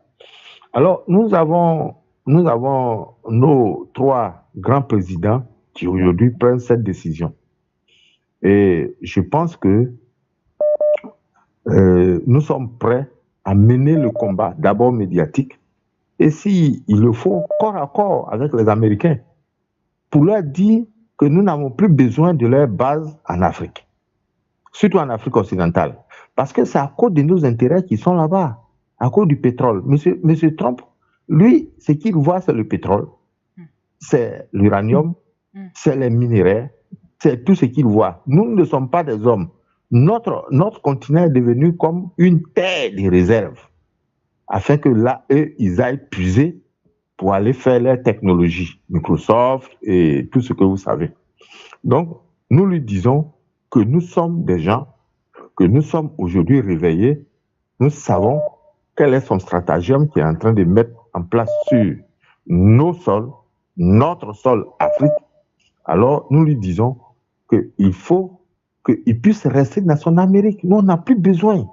Alors, nous avons nos 3 grands présidents qui aujourd'hui prennent cette décision. Et je pense que nous sommes prêts à mener le combat, d'abord médiatique, et s'il le faut, corps à corps avec les Américains, pour leur dire que nous n'avons plus besoin de leur base en Afrique, surtout en Afrique occidentale, parce que c'est à cause de nos intérêts qui sont là-bas, à cause du pétrole. Monsieur Trump, lui, ce qu'il voit, c'est le pétrole, c'est l'uranium, c'est les minéraux, c'est tout ce qu'il voit. Nous ne sommes pas des hommes. Notre continent est devenu comme une terre de réserve, afin que là, eux, ils aillent puiser pour aller faire leur technologie, Microsoft et tout ce que vous savez. Donc, nous lui disons que nous sommes des gens, que nous sommes aujourd'hui réveillés, nous savons quel est son stratagème qu'il est en train de mettre en place sur nos sols, notre sol Afrique. Alors, nous lui disons qu'il faut qu'il puisse rester dans son Amérique. Nous, on n'a plus besoin.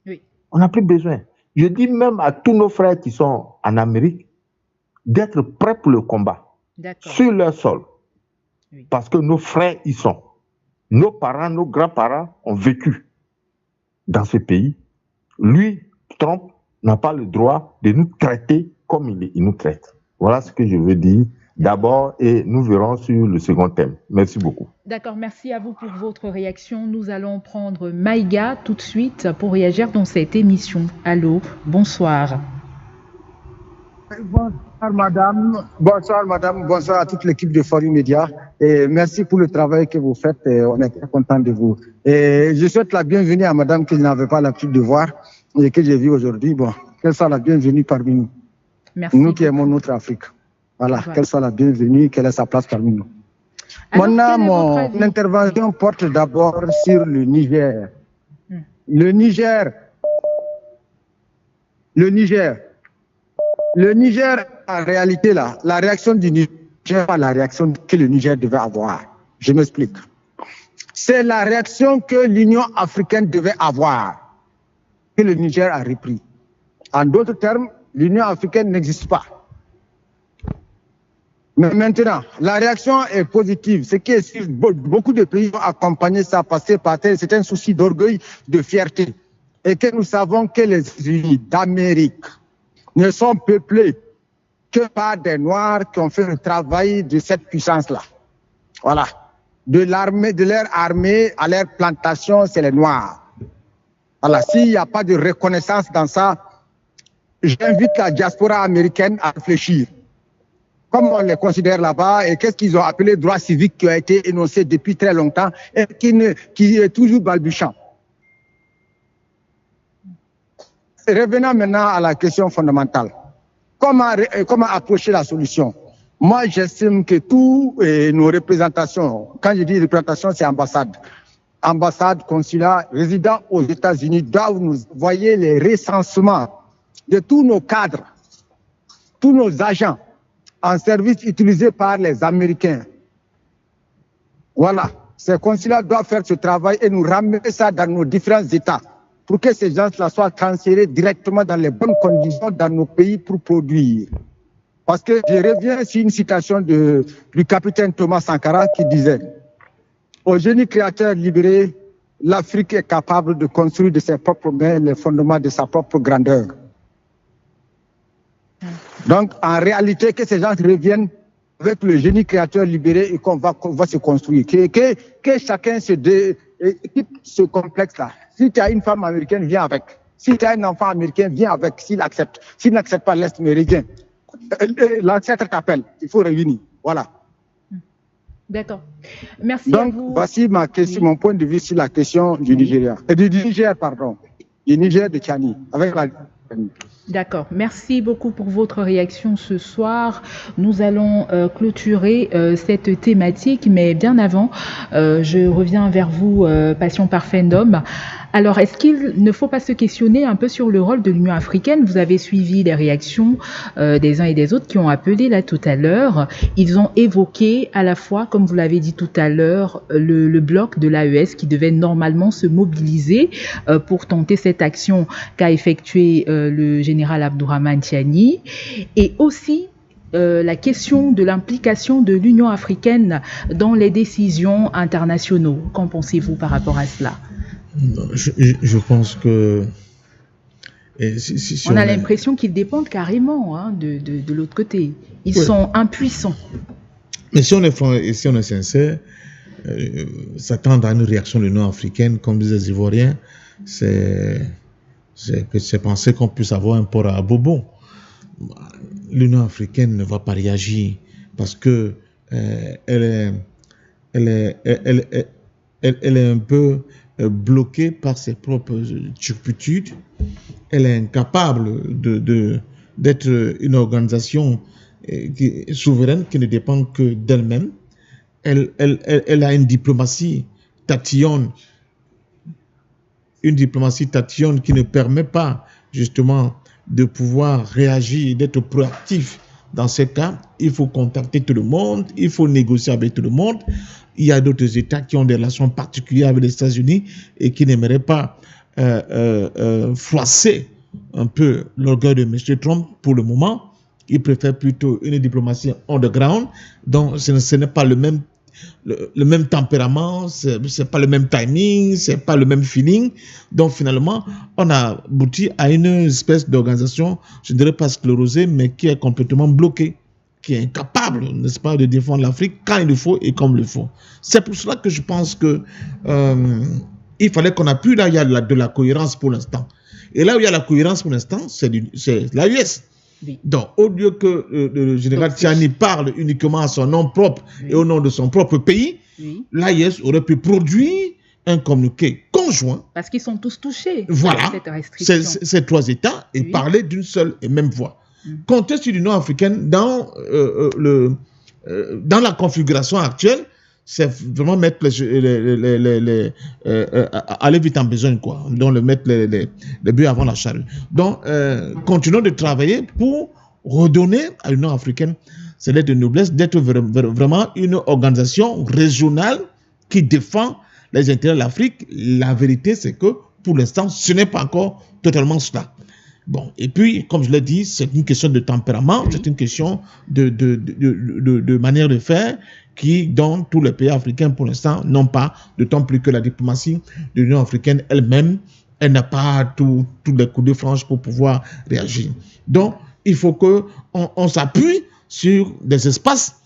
Oui. On n'a plus besoin. Je dis même à tous nos frères qui sont en Amérique d'être prêts pour le combat sur leur sol. Oui. Parce que nos frères y sont. Nos parents, nos grands-parents ont vécu dans ce pays. Lui, Trump, n'a pas le droit de nous traiter comme il nous traite. Voilà ce que je veux dire d'abord et nous verrons sur le second thème. Merci beaucoup. D'accord, merci à vous pour votre réaction. Nous allons prendre Maïga tout de suite pour réagir dans cette émission. Allô, bonsoir. Bonsoir madame, bonsoir à toute l'équipe de Forum Média et merci pour le travail que vous faites et on est très content de vous. Et je souhaite la bienvenue à madame que je n'avais pas l'habitude de voir et que j'ai vu aujourd'hui. Bon, qu'elle soit la bienvenue parmi nous. Merci. Nous qui aimons notre Afrique. Voilà, qu'elle soit la bienvenue, qu'elle ait sa place parmi nous. Maintenant, mon intervention porte d'abord sur le Niger. Le Niger, en réalité, là, la réaction du Niger n'est pas la réaction que le Niger devait avoir. Je m'explique. C'est la réaction que l'Union africaine devait avoir, que le Niger a repris. En d'autres termes, l'Union africaine n'existe pas. Mais maintenant, la réaction est positive. Ce qui est sûr, beaucoup de pays ont accompagné ça, passé par terre. C'est un souci d'orgueil, de fierté. Et que nous savons que les États-Unis d'Amérique ne sont peuplés que par des Noirs qui ont fait le travail de cette puissance-là. Voilà. De leur armée à leur plantation, c'est les Noirs. Voilà. S'il n'y a pas de reconnaissance dans ça, j'invite la diaspora américaine à réfléchir. Comme on les considère là-bas et qu'est-ce qu'ils ont appelé droit civique qui a été énoncé depuis très longtemps et qui est toujours balbutiant. Revenons maintenant à la question fondamentale. Comment approcher la solution? Moi, j'estime que toutes nos représentations, quand je dis représentation, c'est ambassade, consulat, résidents aux États-Unis doivent nous envoyer les recensements de tous nos cadres, tous nos agents en service utilisés par les Américains. Voilà. Ces consulats doivent faire ce travail et nous ramener ça dans nos différents États pour que ces gens-là soient transférés directement dans les bonnes conditions dans nos pays pour produire. Parce que je reviens sur une citation du capitaine Thomas Sankara qui disait « Au génie créateur libéré, l'Afrique est capable de construire de ses propres mains les fondements de sa propre grandeur. » Donc, en réalité, que ces gens reviennent avec le génie créateur libéré et qu'on va se construire. Que chacun quitte ce complexe-là. Si tu as une femme américaine, viens avec. Si tu as un enfant américain, viens avec, s'il accepte. S'il n'accepte pas, laisse, mais reviens. L'ancêtre t'appelle, il faut réunir. Voilà. D'accord. Merci Donc, à vous. Voici ma question, mon point de vue sur la question du Nigeria. Du Niger, pardon. Du Niger de Tchani. Avec la... D'accord. Merci beaucoup pour votre réaction ce soir. Nous allons clôturer cette thématique, mais bien avant, je reviens vers vous, Passion Parfendum. Alors, est-ce qu'il ne faut pas se questionner un peu sur le rôle de l'Union africaine? Vous avez suivi les réactions des uns et des autres qui ont appelé là tout à l'heure. Ils ont évoqué à la fois, comme vous l'avez dit tout à l'heure, le bloc de l'AES qui devait normalement se mobiliser pour tenter cette action qu'a effectuée le général Abdourahmane Tiani, et aussi la question de l'implication de l'Union africaine dans les décisions internationaux. Qu'en pensez-vous par rapport à cela? Je pense que... on a l'impression qu'ils dépendent carrément de l'autre côté. Ils sont impuissants. Mais si on est franc et si on est sincère, s'attendre à une réaction de l'Union africaine, comme disent les Ivoiriens, c'est penser qu'on puisse avoir un port à Bobo. L'Union africaine ne va pas réagir parce que elle est un peu bloquée par ses propres turpitudes. Elle est incapable d'être une organisation souveraine qui ne dépend que d'elle-même. Elle a une diplomatie tatillonne qui ne permet pas justement de pouvoir réagir, d'être proactif. Dans ce cas, il faut contacter tout le monde, il faut négocier avec tout le monde. Il y a d'autres États qui ont des relations particulières avec les États-Unis et qui n'aimeraient pas froisser un peu l'orgueil de M. Trump pour le moment. Ils préfèrent plutôt une diplomatie underground, donc ce n'est pas le même tempérament, c'est pas le même timing, c'est pas le même feeling. Donc finalement, on a abouti à une espèce d'organisation, je ne dirais pas sclérosée, mais qui est complètement bloquée, qui est incapable, n'est-ce pas, de défendre l'Afrique quand il le faut et comme il le faut. C'est pour cela que je pense que il fallait qu'on appuie là, il y a de la cohérence pour l'instant. Et là où il y a la cohérence pour l'instant, c'est l'AES. Oui. Donc, au lieu que le général Tiani parle uniquement à son nom propre et au nom de son propre pays, l'AES aurait pu produire un communiqué conjoint. Parce qu'ils sont tous touchés par cette restriction. Ces trois États et parler d'une seule et même voix. Compter sur l'Union africaine dans la configuration actuelle, c'est vraiment mettre aller vite en besogne, quoi. Donc, mettre les bœufs avant la charrue. Donc, continuons de travailler pour redonner à l'Union africaine ses lettres de noblesse, d'être vraiment une organisation régionale qui défend les intérêts de l'Afrique. La vérité, c'est que pour l'instant, ce n'est pas encore totalement cela. Bon, et puis, comme je l'ai dit, c'est une question de tempérament, c'est une question de manière de faire qui, dans tous les pays africains, pour l'instant, n'ont pas, d'autant plus que la diplomatie de l'Union africaine elle-même, elle n'a pas tous les coups de franche pour pouvoir réagir. Donc, il faut qu'on s'appuie sur des espaces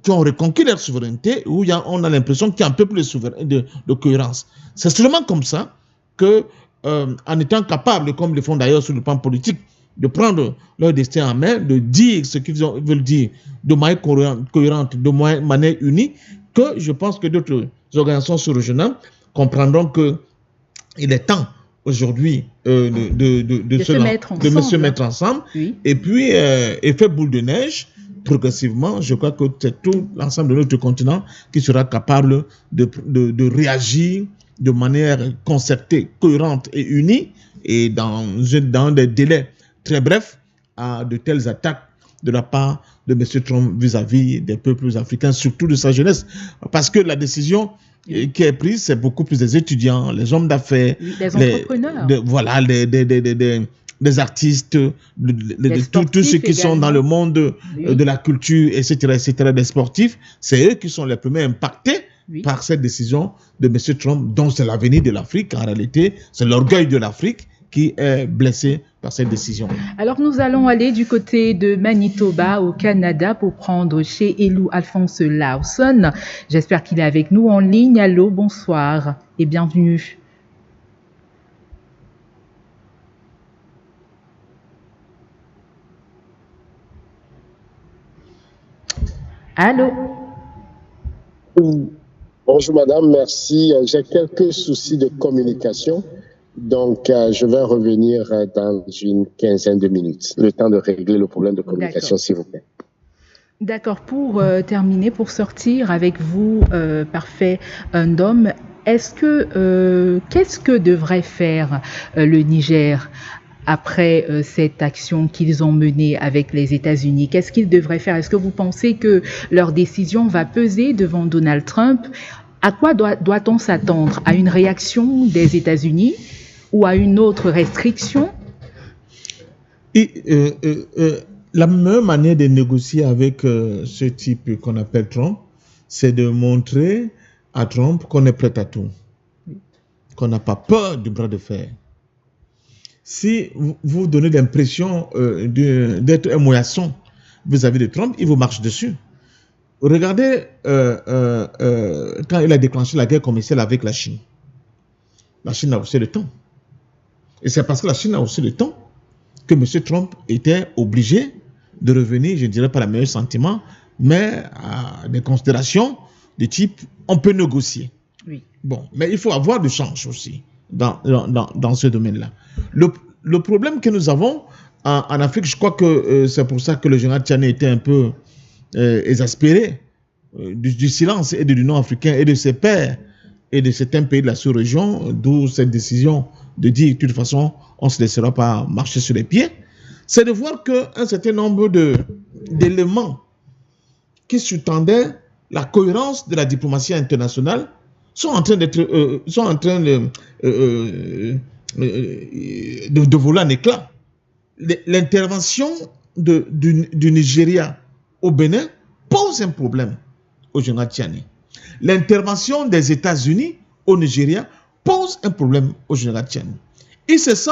qui ont reconquis leur souveraineté, où on a l'impression qu'il y a un peu plus de cohérence. C'est seulement comme ça que, en étant capable, comme le font d'ailleurs sur le plan politique, de prendre leur destin en main, de dire ce qu'ils veulent dire de manière cohérente, de manière unie, que je pense que d'autres organisations sous-régionales comprendront qu'il est temps aujourd'hui de se mettre ensemble. Oui. Et puis, effet boule de neige, progressivement, je crois que c'est tout l'ensemble de notre continent qui sera capable de réagir de manière concertée, cohérente et unie, et dans des délais très brefs, à de telles attaques de la part de M. Trump vis-à-vis des peuples africains, surtout de sa jeunesse. Parce que la décision qui est prise, c'est beaucoup plus des étudiants, les hommes d'affaires, les entrepreneurs. Voilà, des artistes, tous ceux qui sont dans le monde de la culture, etc., des sportifs, c'est eux qui sont les premiers impactés par cette décision de M. Trump, dont c'est l'avenir de l'Afrique. En réalité, c'est l'orgueil de l'Afrique qui est blessé par cette décision. Alors, nous allons aller du côté de Manitoba, au Canada, pour prendre chez Elou Alphonse Lawson. J'espère qu'il est avec nous en ligne. Allô, bonsoir et bienvenue. Allô? Bonjour madame, merci. J'ai quelques soucis de communication, donc je vais revenir dans une quinzaine de minutes. Le temps de régler le problème de communication, s'il vous plaît. D'accord. Pour terminer, pour sortir avec vous, Parfait Ndom, qu'est-ce que devrait faire le Niger après cette action qu'ils ont menée avec les États-Unis? Qu'est-ce qu'ils devraient faire? Est-ce que vous pensez que leur décision va peser devant Donald Trump? À quoi doit-on s'attendre? À une réaction des États-Unis ou à une autre restriction? La meilleure manière de négocier avec ce type qu'on appelle Trump, c'est de montrer à Trump qu'on est prêt à tout, qu'on n'a pas peur du bras de fer. Si vous donnez l'impression d'être un moyasson vis-à-vis de Trump, il vous marche dessus. Regardez quand il a déclenché la guerre commerciale avec la Chine. La Chine a aussi le temps. Et c'est parce que la Chine a aussi le temps que M. Trump était obligé de revenir, je ne dirais pas le meilleur sentiment, mais à des considérations de type on peut négocier. Oui. Bon, mais il faut avoir du change aussi dans ce domaine-là. Le problème que nous avons en Afrique, je crois que c'est pour ça que le général Tchani était un peu exaspéré du silence et de l'Union africaine et de ses pairs et de certains pays de la sous-région, d'où cette décision de dire de toute façon on ne se laissera pas marcher sur les pieds, c'est de voir qu'un certain nombre d'éléments qui sous-tendaient la cohérence de la diplomatie internationale sont en train de voler en éclats. L'intervention du Nigeria au Bénin pose un problème au général Tchani. L'intervention des États-Unis au Nigeria pose un problème au général Tchani. Il se sent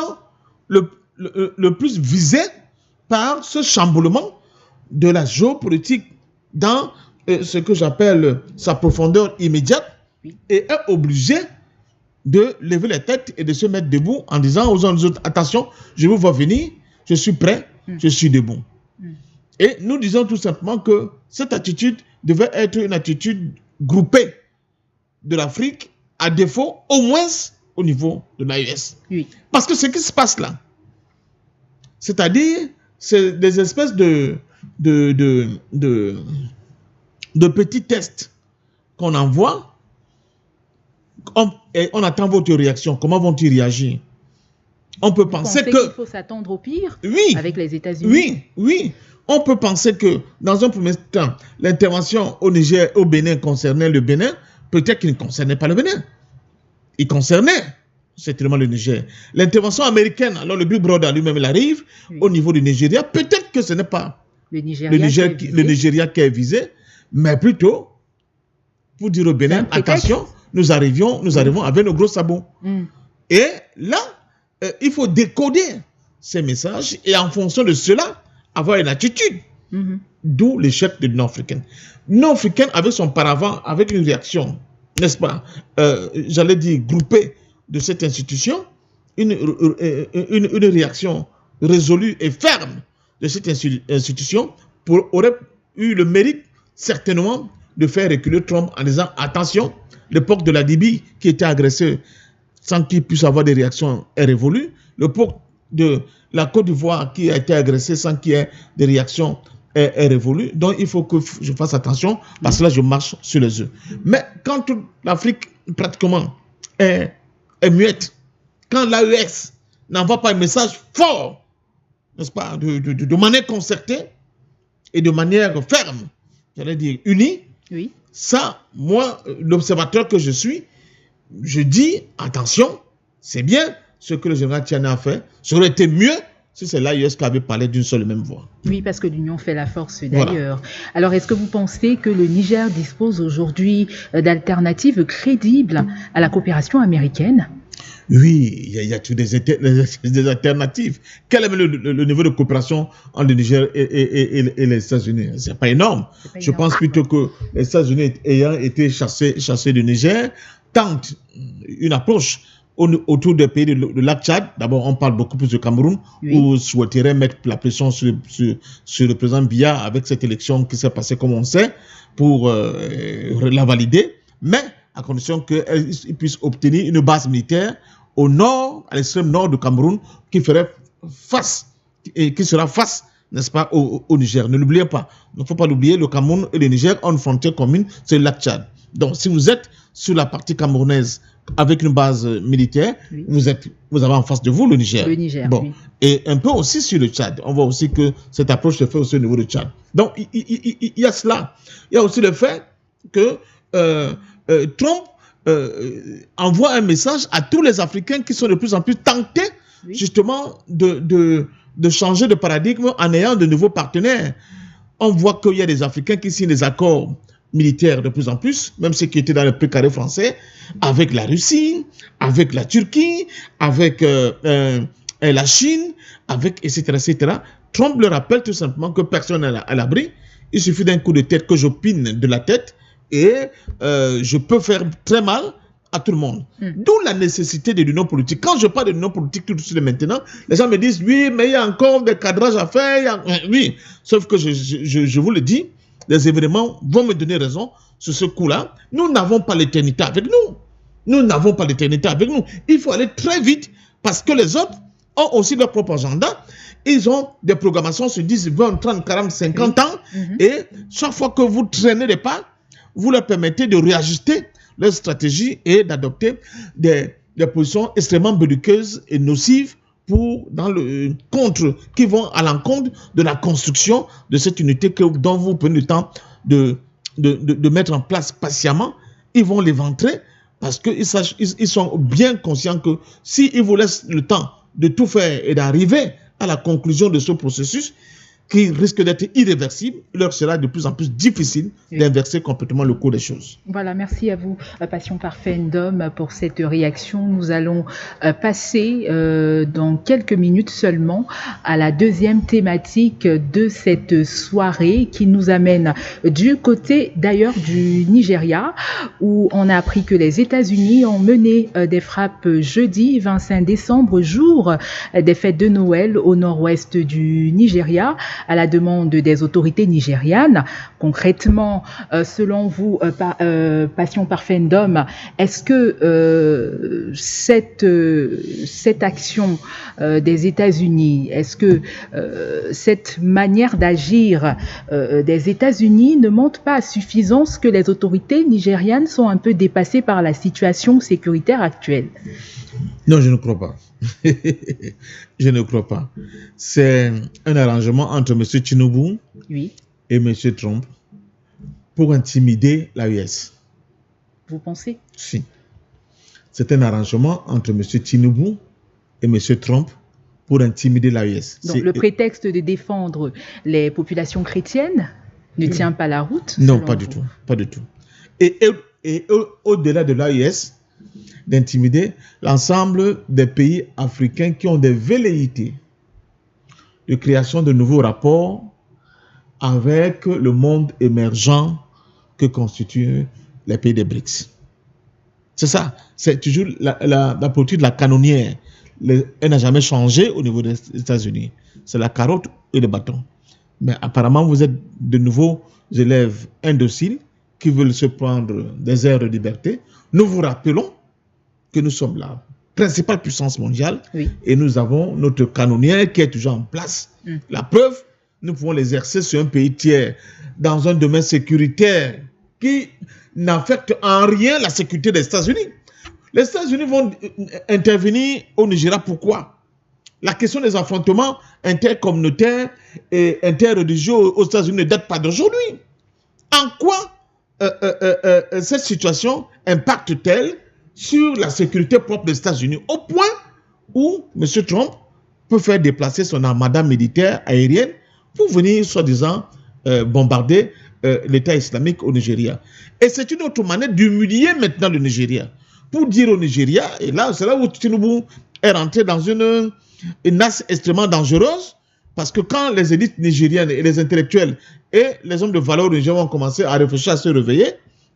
le plus visé par ce chamboulement de la géopolitique dans ce que j'appelle sa profondeur immédiate et est obligé de lever la tête et de se mettre debout en disant aux autres, attention, je vous vois venir, je suis prêt, je suis debout. Et nous disons tout simplement que cette attitude devait être une attitude groupée de l'Afrique, à défaut, au moins au niveau de l'AES. Oui. Parce que ce qui se passe là, c'est-à-dire, c'est des espèces de petits tests qu'on envoie. On attend votre réaction. Comment vont-ils réagir? On peut penser qu'il faut s'attendre au pire avec les États-Unis. Oui. On peut penser que, dans un premier temps, l'intervention au Niger, au Bénin concernait le Bénin. Peut-être qu'il ne concernait pas le Bénin. Il concernait certainement le Niger. L'intervention américaine, alors le Big Brother lui-même, il arrive au niveau du Nigeria. Peut-être que ce n'est pas le Nigeria qui est visé, mais plutôt pour dire au Bénin, attention, nous arrivons avec nos gros sabots. Et là, il faut décoder ces messages et en fonction de cela, avoir une attitude. D'où l'échec de l'Union africaine. L'Union africaine avait son paravent, avec une réaction, n'est-ce pas, j'allais dire groupée de cette institution, une réaction résolue et ferme de cette institution aurait eu le mérite certainement de faire reculer Trump en disant attention, l'époque de la Libye qui était agressée sans qu'il puisse avoir des réactions est révolue, l'époque de la Côte d'Ivoire qui a été agressée sans qu'il y ait des réactions est révolue. Donc il faut que je fasse attention parce que là je marche sur les œufs. Mais quand toute l'Afrique pratiquement est muette, quand l'AES n'envoie pas un message fort, n'est-ce pas, de manière concertée, et de manière ferme, j'allais dire unie, Oui. ça, moi, l'observateur que je suis, je dis, attention, c'est bien ce que le général Tiani a fait. Ça aurait été mieux si c'est l'AIS qui avait parlé d'une seule et même voix. Oui, parce que l'union fait la force d'ailleurs. Voilà. Alors, est-ce que vous pensez que le Niger dispose aujourd'hui d'alternatives crédibles à la coopération américaine? Oui, il y a des alternatives. Quel est le niveau de coopération entre le Niger et les États-Unis? C'est pas énorme. Je pense plutôt que les États-Unis, ayant été chassés du Niger, tentent une approche autour des pays de lac Tchad. D'abord, on parle beaucoup plus du Cameroun, oui, où souhaiterait mettre la pression sur le président Biya avec cette élection qui s'est passée, comme on sait, pour la valider, mais à condition qu'ils puissent obtenir une base militaire au nord, à l'extrême nord du Cameroun, qui ferait face, et qui sera face, n'est-ce pas, au Niger. Ne l'oubliez pas. Il ne faut pas l'oublier, le Cameroun et le Niger ont une frontière commune, c'est le lac Tchad. Donc, si vous êtes sur la partie camerounaise avec une base militaire, oui, vous avez en face de vous le Niger. Le Niger, bon, oui. Et un peu aussi sur le Tchad. On voit aussi que cette approche se fait aussi au niveau du Tchad. Donc, il y a cela. Il y a aussi le fait que Trump envoie un message à tous les Africains qui sont de plus en plus tentés, oui, justement de changer de paradigme en ayant de nouveaux partenaires. On voit qu'il y a des Africains qui signent des accords militaires de plus en plus, même ceux qui étaient dans le précaré français, avec la Russie, avec la Turquie, avec la Chine, avec etc., etc. Trump le rappelle tout simplement que personne n'est à l'abri. Il suffit d'un coup de tête que j'opine de la tête et je peux faire très mal à tout le monde. D'où la nécessité de l'union politique. Quand je parle de l'union politique tout de suite maintenant, les gens me disent, oui, mais il y a encore des cadrages à faire. Oui, sauf que je vous le dis, les événements vont me donner raison sur ce coup-là. Nous n'avons pas l'éternité avec nous. Nous n'avons pas l'éternité avec nous. Il faut aller très vite parce que les autres ont aussi leur propre agenda. Ils ont des programmations sur 10, 20, 30, 40, 50 ans. Et chaque fois que vous traînez les pas, vous leur permettez de réajuster leur stratégie et d'adopter des positions extrêmement belliqueuses et nocives qui vont à l'encontre de la construction de cette unité dont vous prenez le temps de mettre en place patiemment. Ils vont l'éventrer parce qu'ils sont bien conscients que s'ils vous laissent le temps de tout faire et d'arriver à la conclusion de ce processus, qui risque d'être irréversible, il leur sera de plus en plus difficile d'inverser complètement le cours des choses. Voilà, merci à vous, Passion Parfendum, pour cette réaction. Nous allons passer dans quelques minutes seulement à la deuxième thématique de cette soirée qui nous amène du côté d'ailleurs du Nigeria, où on a appris que les États-Unis ont mené des frappes jeudi 25 décembre, jour des fêtes de Noël au nord-ouest du Nigeria, à la demande des autorités nigérianes. Concrètement, selon vous, Passion Parfendum, est-ce que cette action des États-Unis, est-ce que cette manière d'agir des États-Unis ne montre pas à suffisance que les autorités nigérianes sont un peu dépassées par la situation sécuritaire actuelle? Non, je ne crois pas. Je ne crois pas. C'est un arrangement entre M. Tinubu et M. Trump pour intimider l'AES. Vous pensez? Si. C'est un arrangement entre M. Tinubu et M. Trump pour intimider l'AES. Donc le prétexte de défendre les populations chrétiennes ne tient pas la route? Non, pas du tout. Pas du tout. Et au-delà de l'AES, d'intimider l'ensemble des pays africains qui ont des velléités de création de nouveaux rapports avec le monde émergent que constituent les pays des BRICS. C'est ça, c'est toujours la politique de la canonnière. Elle n'a jamais changé au niveau des États-Unis. C'est la carotte et le bâton. Mais apparemment, vous êtes de nouveaux élèves indociles qui veulent se prendre des airs de liberté. Nous vous rappelons que nous sommes la principale puissance mondiale et nous avons notre canonnière qui est toujours en place. La preuve, nous pouvons l'exercer sur un pays tiers dans un domaine sécuritaire qui n'affecte en rien la sécurité des États-Unis. Les États-Unis vont intervenir au Nigeria. Pourquoi? La question des affrontements intercommunautaires et interreligieux aux États-Unis ne date pas d'aujourd'hui. En quoi cette situation impacte-t-elle sur la sécurité propre des États-Unis au point où M. Trump peut faire déplacer son armada militaire aérienne pour venir, soi-disant, bombarder l'État islamique au Nigeria. Et c'est une autre manière d'humilier maintenant le Nigeria. Pour dire au Nigeria, et là, c'est là où Tinubu est rentré dans une axe extrêmement dangereuse, parce que quand les élites nigériennes et les intellectuels et les hommes de valeur au Nigeria vont commencer à réfléchir, à se réveiller,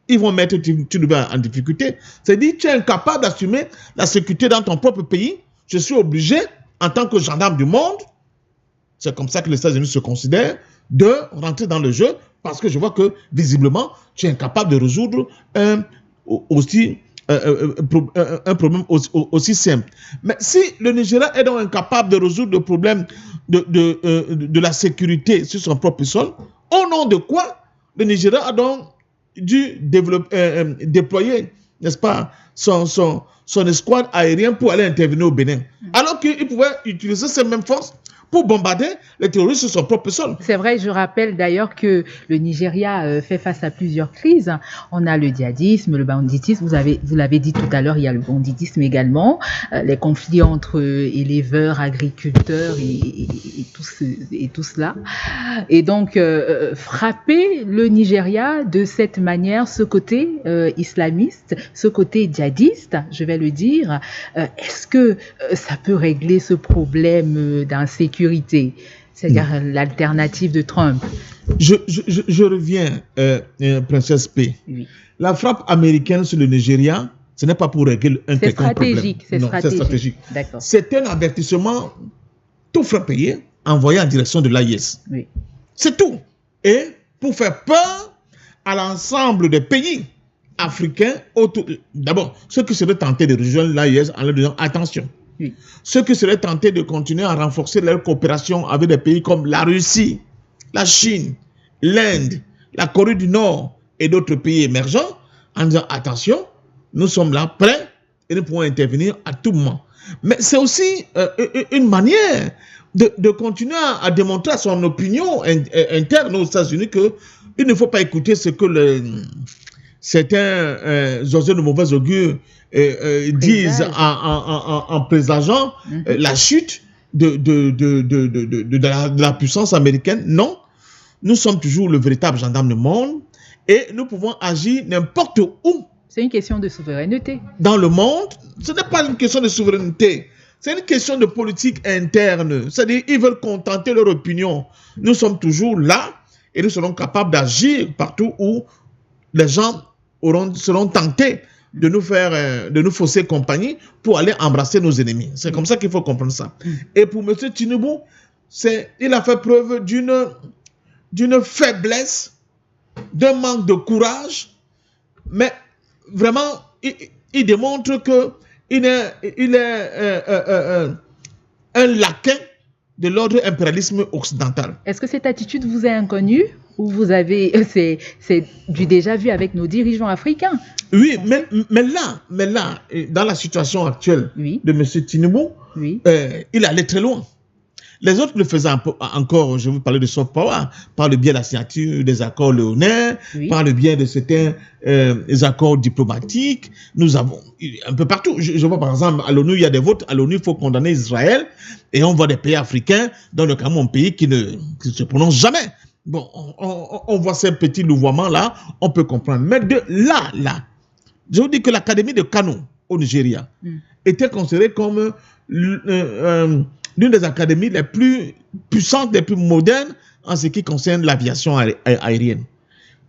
ils vont mettre Tinubu en difficulté. C'est-à-dire, tu es incapable d'assumer la sécurité dans ton propre pays. Je suis obligé, en tant que gendarme du monde, c'est comme ça que les États-Unis se considèrent, de rentrer dans le jeu, parce que je vois que, visiblement, tu es incapable de résoudre un problème aussi simple. Mais si le Nigeria est donc incapable de résoudre le problème de la sécurité sur son propre sol, au nom de quoi le Nigeria a donc dû déployer, n'est-ce pas, son escouade aérienne pour aller intervenir au Bénin, alors qu'il pouvait utiliser ces mêmes forces pour bombarder les terroristes sur son propre sol. C'est vrai, je rappelle d'ailleurs que le Nigeria fait face à plusieurs crises. On a le djihadisme, le banditisme, vous l'avez dit tout à l'heure, il y a le banditisme également, les conflits entre éleveurs, agriculteurs et tout cela. Et donc, frapper le Nigeria de cette manière, ce côté islamiste, ce côté djihadiste, je vais le dire, est-ce que ça peut régler ce problème d'insécurité? C'est-à-dire l'alternative de Trump. Je reviens, Princesse P. Oui. La frappe américaine sur le Nigeria, ce n'est pas pour régler un quelconque problème. C'est stratégique. C'est un avertissement tout frais payé envoyé en direction de l'AIS. Oui. C'est tout. Et pour faire peur à l'ensemble des pays africains, d'abord, ceux qui seraient tentés de rejoindre l'AIS en leur disant attention. Oui. Ceux qui seraient tentés de continuer à renforcer leur coopération avec des pays comme la Russie, la Chine, l'Inde, la Corée du Nord et d'autres pays émergents, en disant attention, nous sommes là prêts et nous pouvons intervenir à tout moment. Mais c'est aussi une manière de continuer à démontrer à son opinion interne aux États-Unis qu'il ne faut pas écouter ce que certains oiseaux de mauvais augure disent en présageant la chute de la puissance américaine. Non, nous sommes toujours le véritable gendarme du monde et nous pouvons agir n'importe où. C'est une question de souveraineté. Dans le monde, ce n'est pas une question de souveraineté. C'est une question de politique interne. C'est-à-dire qu'ils veulent contenter leur opinion. Nous sommes toujours là et nous serons capables d'agir partout où les gens seront tentés de nous fausser compagnie pour aller embrasser nos ennemis. C'est comme ça qu'il faut comprendre ça. Et pour M. Tinubu, il a fait preuve d'une faiblesse, d'un manque de courage, mais vraiment, il démontre qu'il est un laquais de l'ordre impérialisme occidental. Est-ce que cette attitude vous est inconnue ou vous avez c'est du déjà vu avec nos dirigeants africains? Oui, mais là, dans la situation actuelle de M. Tinubu, il allait très loin. Les autres le faisaient encore, je vous parlais de soft power, par le biais de la signature des accords léonins, par le biais de certains accords diplomatiques. Nous avons un peu partout. Je vois par exemple, à l'ONU, il y a des votes. À l'ONU, il faut condamner Israël. Et on voit des pays africains, dans le cas mon pays, qui ne se prononcent jamais. Bon, on voit ces petits louvoiements-là, on peut comprendre. Mais de là, je vous dis que l'Académie de Kano, au Nigeria, était considérée comme l'une des académies les plus puissantes, les plus modernes en ce qui concerne l'aviation aérienne.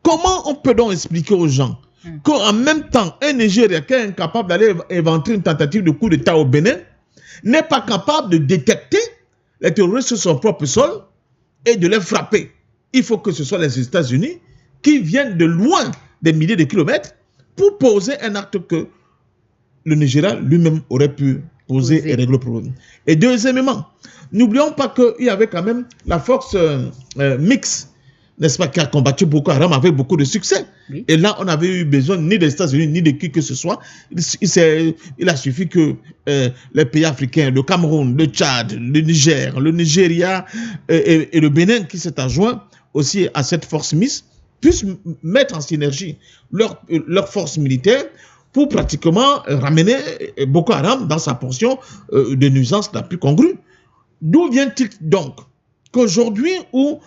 Comment on peut donc expliquer aux gens qu'en même temps, un Nigérien qui est incapable d'aller inventer une tentative de coup d'État au Bénin n'est pas capable de détecter les terroristes sur son propre sol et de les frapper? Il faut que ce soit les États-Unis qui viennent de loin, des milliers de kilomètres, pour poser un acte que le Nigeria lui-même aurait pu poser et régler le problème. Et deuxièmement, n'oublions pas qu'il y avait quand même la force mixte n'est-ce pas, qui a combattu Boko Haram avec beaucoup de succès. Oui. Et là, on n'avait eu besoin ni des États-Unis, ni de qui que ce soit. Il a suffi que les pays africains, le Cameroun, le Tchad, le Niger, le Nigeria et le Bénin, qui s'est adjoint aussi à cette force MIS, puissent mettre en synergie leur force militaire pour pratiquement ramener Boko Haram dans sa portion de nuisance la plus congrue. D'où vient-il donc qu'aujourd'hui où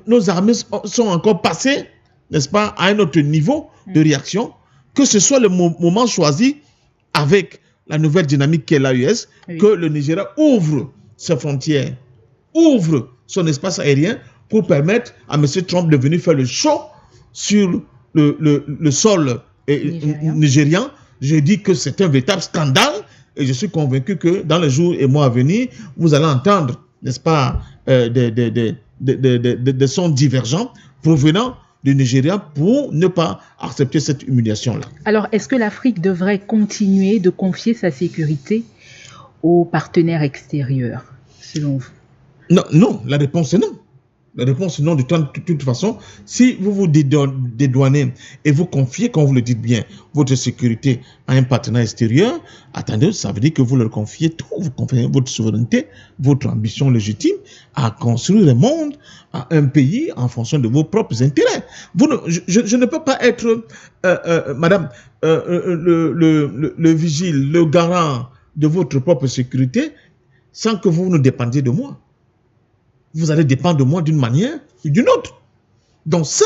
nos armées sont encore passées, n'est-ce pas, à un autre niveau de réaction, que ce soit le moment choisi avec la nouvelle dynamique qu'est l'AES, oui, que le Nigeria ouvre ses frontières, ouvre son espace aérien pour permettre à M. Trump de venir faire le show sur le sol nigérian. Je dis que c'est un véritable scandale. Et je suis convaincu que dans les jours et mois à venir, vous allez entendre, n'est-ce pas, des sons divergents provenant du Nigeria pour ne pas accepter cette humiliation-là. Alors, est-ce que l'Afrique devrait continuer de confier sa sécurité aux partenaires extérieurs, selon vous? Non, la réponse est non. La réponse est non de toute façon. Si vous vous dédouanez et vous confiez, comme vous le dites bien, votre sécurité à un partenaire extérieur, attendez, ça veut dire que vous leur confiez tout. Vous confiez votre souveraineté, votre ambition légitime à construire le monde, à un pays en fonction de vos propres intérêts. Je ne peux pas être, madame, le vigile, le garant de votre propre sécurité sans que vous ne dépendiez de moi. Vous allez dépendre de moi d'une manière ou d'une autre. Donc ça,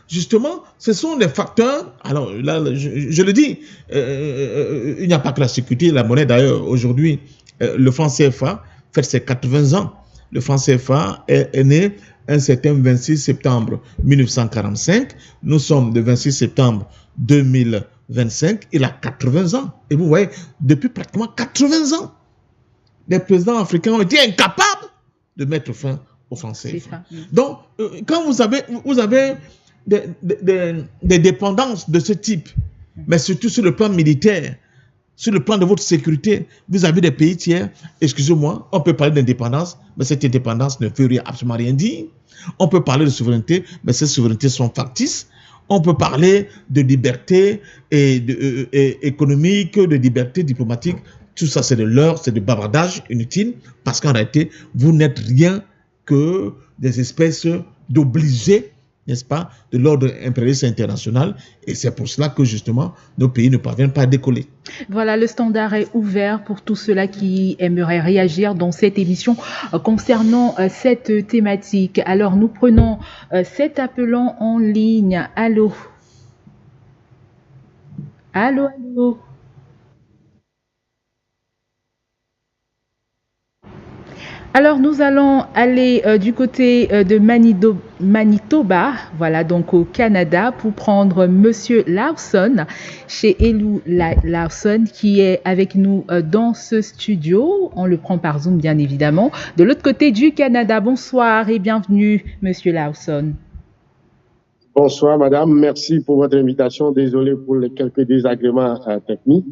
justement, ce sont des facteurs. Alors là, je le dis, il n'y a pas que la sécurité, la monnaie. D'ailleurs, aujourd'hui, le franc CFA fait ses 80 ans. Le franc CFA est né un certain 26 septembre 1945. Nous sommes le 26 septembre 2025. Il a 80 ans. Et vous voyez, depuis pratiquement 80 ans, les présidents africains ont été incapables de mettre fin au franc CFA. Donc, quand vous avez des dépendances de ce type, mais surtout sur le plan militaire, sur le plan de votre sécurité, vous avez des pays tiers, excusez-moi, on peut parler d'indépendance, mais cette indépendance ne veut absolument rien dire. On peut parler de souveraineté, mais ces souverainetés sont factices. On peut parler de liberté économique, de liberté diplomatique. Tout ça, c'est de leurre, c'est de bavardage inutile, parce qu'en réalité, vous n'êtes rien que des espèces d'obligés, n'est-ce pas, de l'ordre impérialiste international. Et c'est pour cela que, justement, nos pays ne parviennent pas à décoller. Voilà, le standard est ouvert pour tous ceux-là qui aimeraient réagir dans cette émission concernant cette thématique. Alors, nous prenons cet appelant en ligne. Allô? Allô, allô? Alors, nous allons aller du côté de Manitoba, voilà, donc au Canada, pour prendre Monsieur Lawson, chez Elou Lawson, qui est avec nous dans ce studio. On le prend par Zoom, bien évidemment. De l'autre côté du Canada, bonsoir et bienvenue, Monsieur Lawson. Bonsoir, madame. Merci pour votre invitation. Désolé pour les quelques désagréments techniques.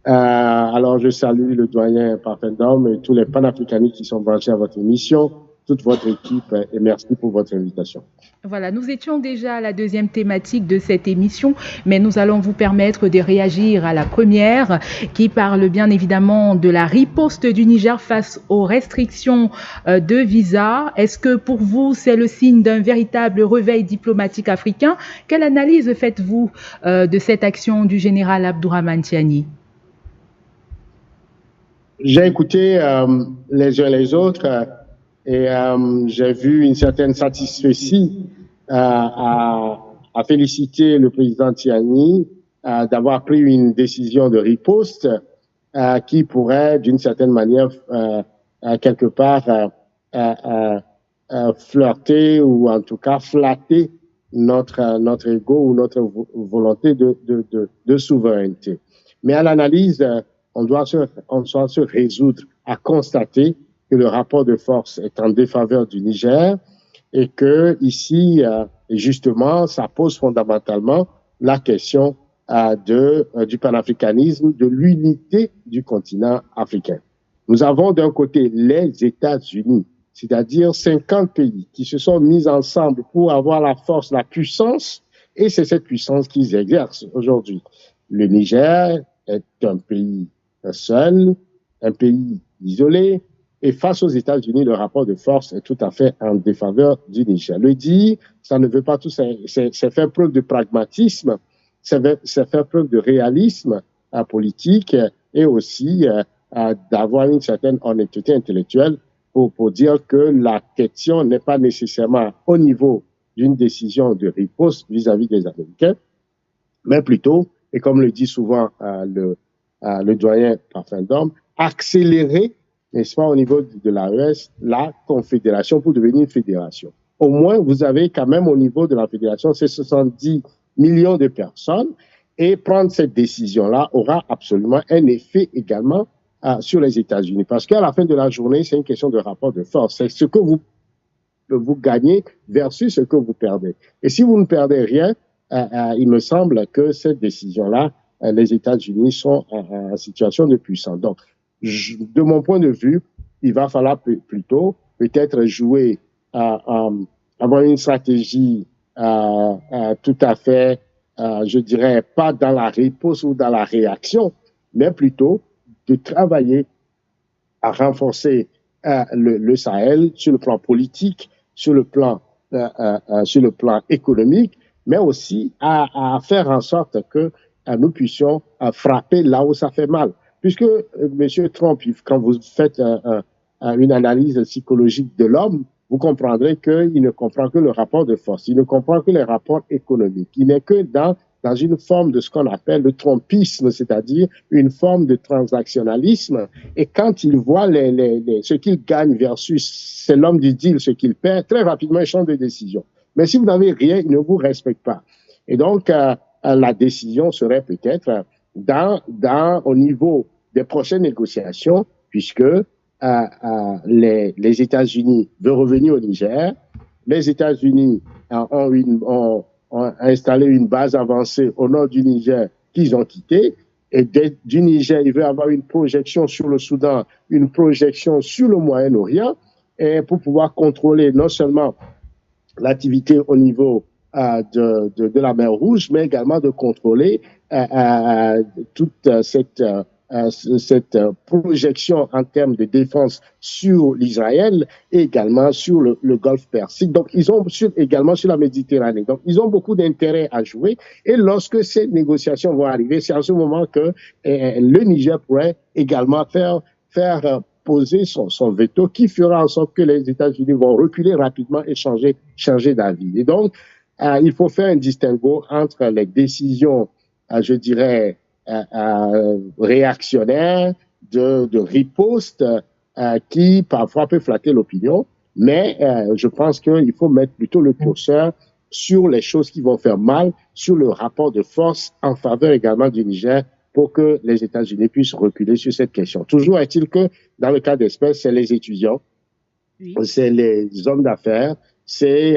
Alors, je salue le doyen Parfendom et tous les panafricanistes qui sont branchés à votre émission, toute votre équipe, et merci pour votre invitation. Voilà, nous étions déjà à la deuxième thématique de cette émission, mais nous allons vous permettre de réagir à la première, qui parle bien évidemment de la riposte du Niger face aux restrictions de visa. Est-ce que pour vous, c'est le signe d'un véritable réveil diplomatique africain? Quelle analyse faites-vous de cette action du général Abdourahmane Tiani? J'ai écouté les uns les autres et j'ai vu une certaine satisfaction à féliciter le président Tiani d'avoir pris une décision de riposte qui pourrait, d'une certaine manière, quelque part, flirter ou en tout cas flatter notre ego ou notre volonté de souveraineté. Mais à l'analyse, on doit se résoudre à constater que le rapport de force est en défaveur du Niger et que ici, justement, ça pose fondamentalement la question du panafricanisme, de l'unité du continent africain. Nous avons d'un côté les États-Unis c'est-à-dire 50 pays qui se sont mis ensemble pour avoir la force, la puissance, et c'est cette puissance qu'ils exercent aujourd'hui. Le Niger est un pays seul, un pays isolé, et face aux États-Unis, le rapport de force est tout à fait en défaveur du Niger. Le dire, ça ne veut pas tout, c'est faire preuve de pragmatisme, c'est faire preuve de réalisme politique et aussi d'avoir une certaine honnêteté intellectuelle pour dire que la question n'est pas nécessairement au niveau d'une décision de riposte vis-à-vis des Américains, mais plutôt, et comme le dit souvent le doyen Parfendorme, accélérer, n'est-ce pas, au niveau de l'AES, la confédération pour devenir une fédération. Au moins, vous avez quand même au niveau de la fédération ces 70 millions de personnes, et prendre cette décision-là aura absolument un effet également sur les États-Unis. Parce qu'à la fin de la journée, c'est une question de rapport de force. C'est ce que vous gagnez versus ce que vous perdez. Et si vous ne perdez rien, il me semble que cette décision-là, les États-Unis sont en situation de puissance. Donc, de mon point de vue, il va falloir plutôt peut-être jouer avoir une stratégie tout à fait, je dirais, pas dans la riposte ou dans la réaction, mais plutôt de travailler à renforcer le Sahel sur le plan politique, sur le plan économique, mais aussi à faire en sorte que nous puissions frapper là où ça fait mal. Puisque M. Trump, quand vous faites une analyse psychologique de l'homme, vous comprendrez qu'il ne comprend que le rapport de force, il ne comprend que les rapports économiques. Il n'est que dans une forme de ce qu'on appelle le trumpisme, c'est-à-dire une forme de transactionnalisme. Et quand il voit ce qu'il gagne versus c'est l'homme du deal, ce qu'il perd, très rapidement, il change de décision. Mais si vous n'avez rien, il ne vous respecte pas. Et donc, la décision serait peut-être au niveau des prochaines négociations, puisque les États-Unis veulent revenir au Niger. Les États-Unis ont installé une base avancée au nord du Niger qu'ils ont quitté. Et du Niger, ils veulent avoir une projection sur le Soudan, une projection sur le Moyen-Orient, et pour pouvoir contrôler non seulement l'activité au niveau de la mer Rouge, mais également de contrôler toute cette projection en termes de défense sur l'Israël et également sur le Golfe Persique. Donc, ils ont également sur la Méditerranée. Donc, ils ont beaucoup d'intérêt à jouer. Et lorsque ces négociations vont arriver, c'est en ce moment que le Niger pourrait également faire poser son veto qui fera en sorte que les États-Unis vont reculer rapidement et changer d'avis. Et donc, il faut faire un distinguo entre les décisions, je dirais, réactionnaires, de riposte, qui parfois peut flatter l'opinion, mais je pense qu'il faut mettre plutôt le curseur sur les choses qui vont faire mal, sur le rapport de force en faveur également du Niger, pour que les États-Unis puissent reculer sur cette question. Toujours est-il que, dans le cas d'espèce, c'est les étudiants, oui, c'est les hommes d'affaires, c'est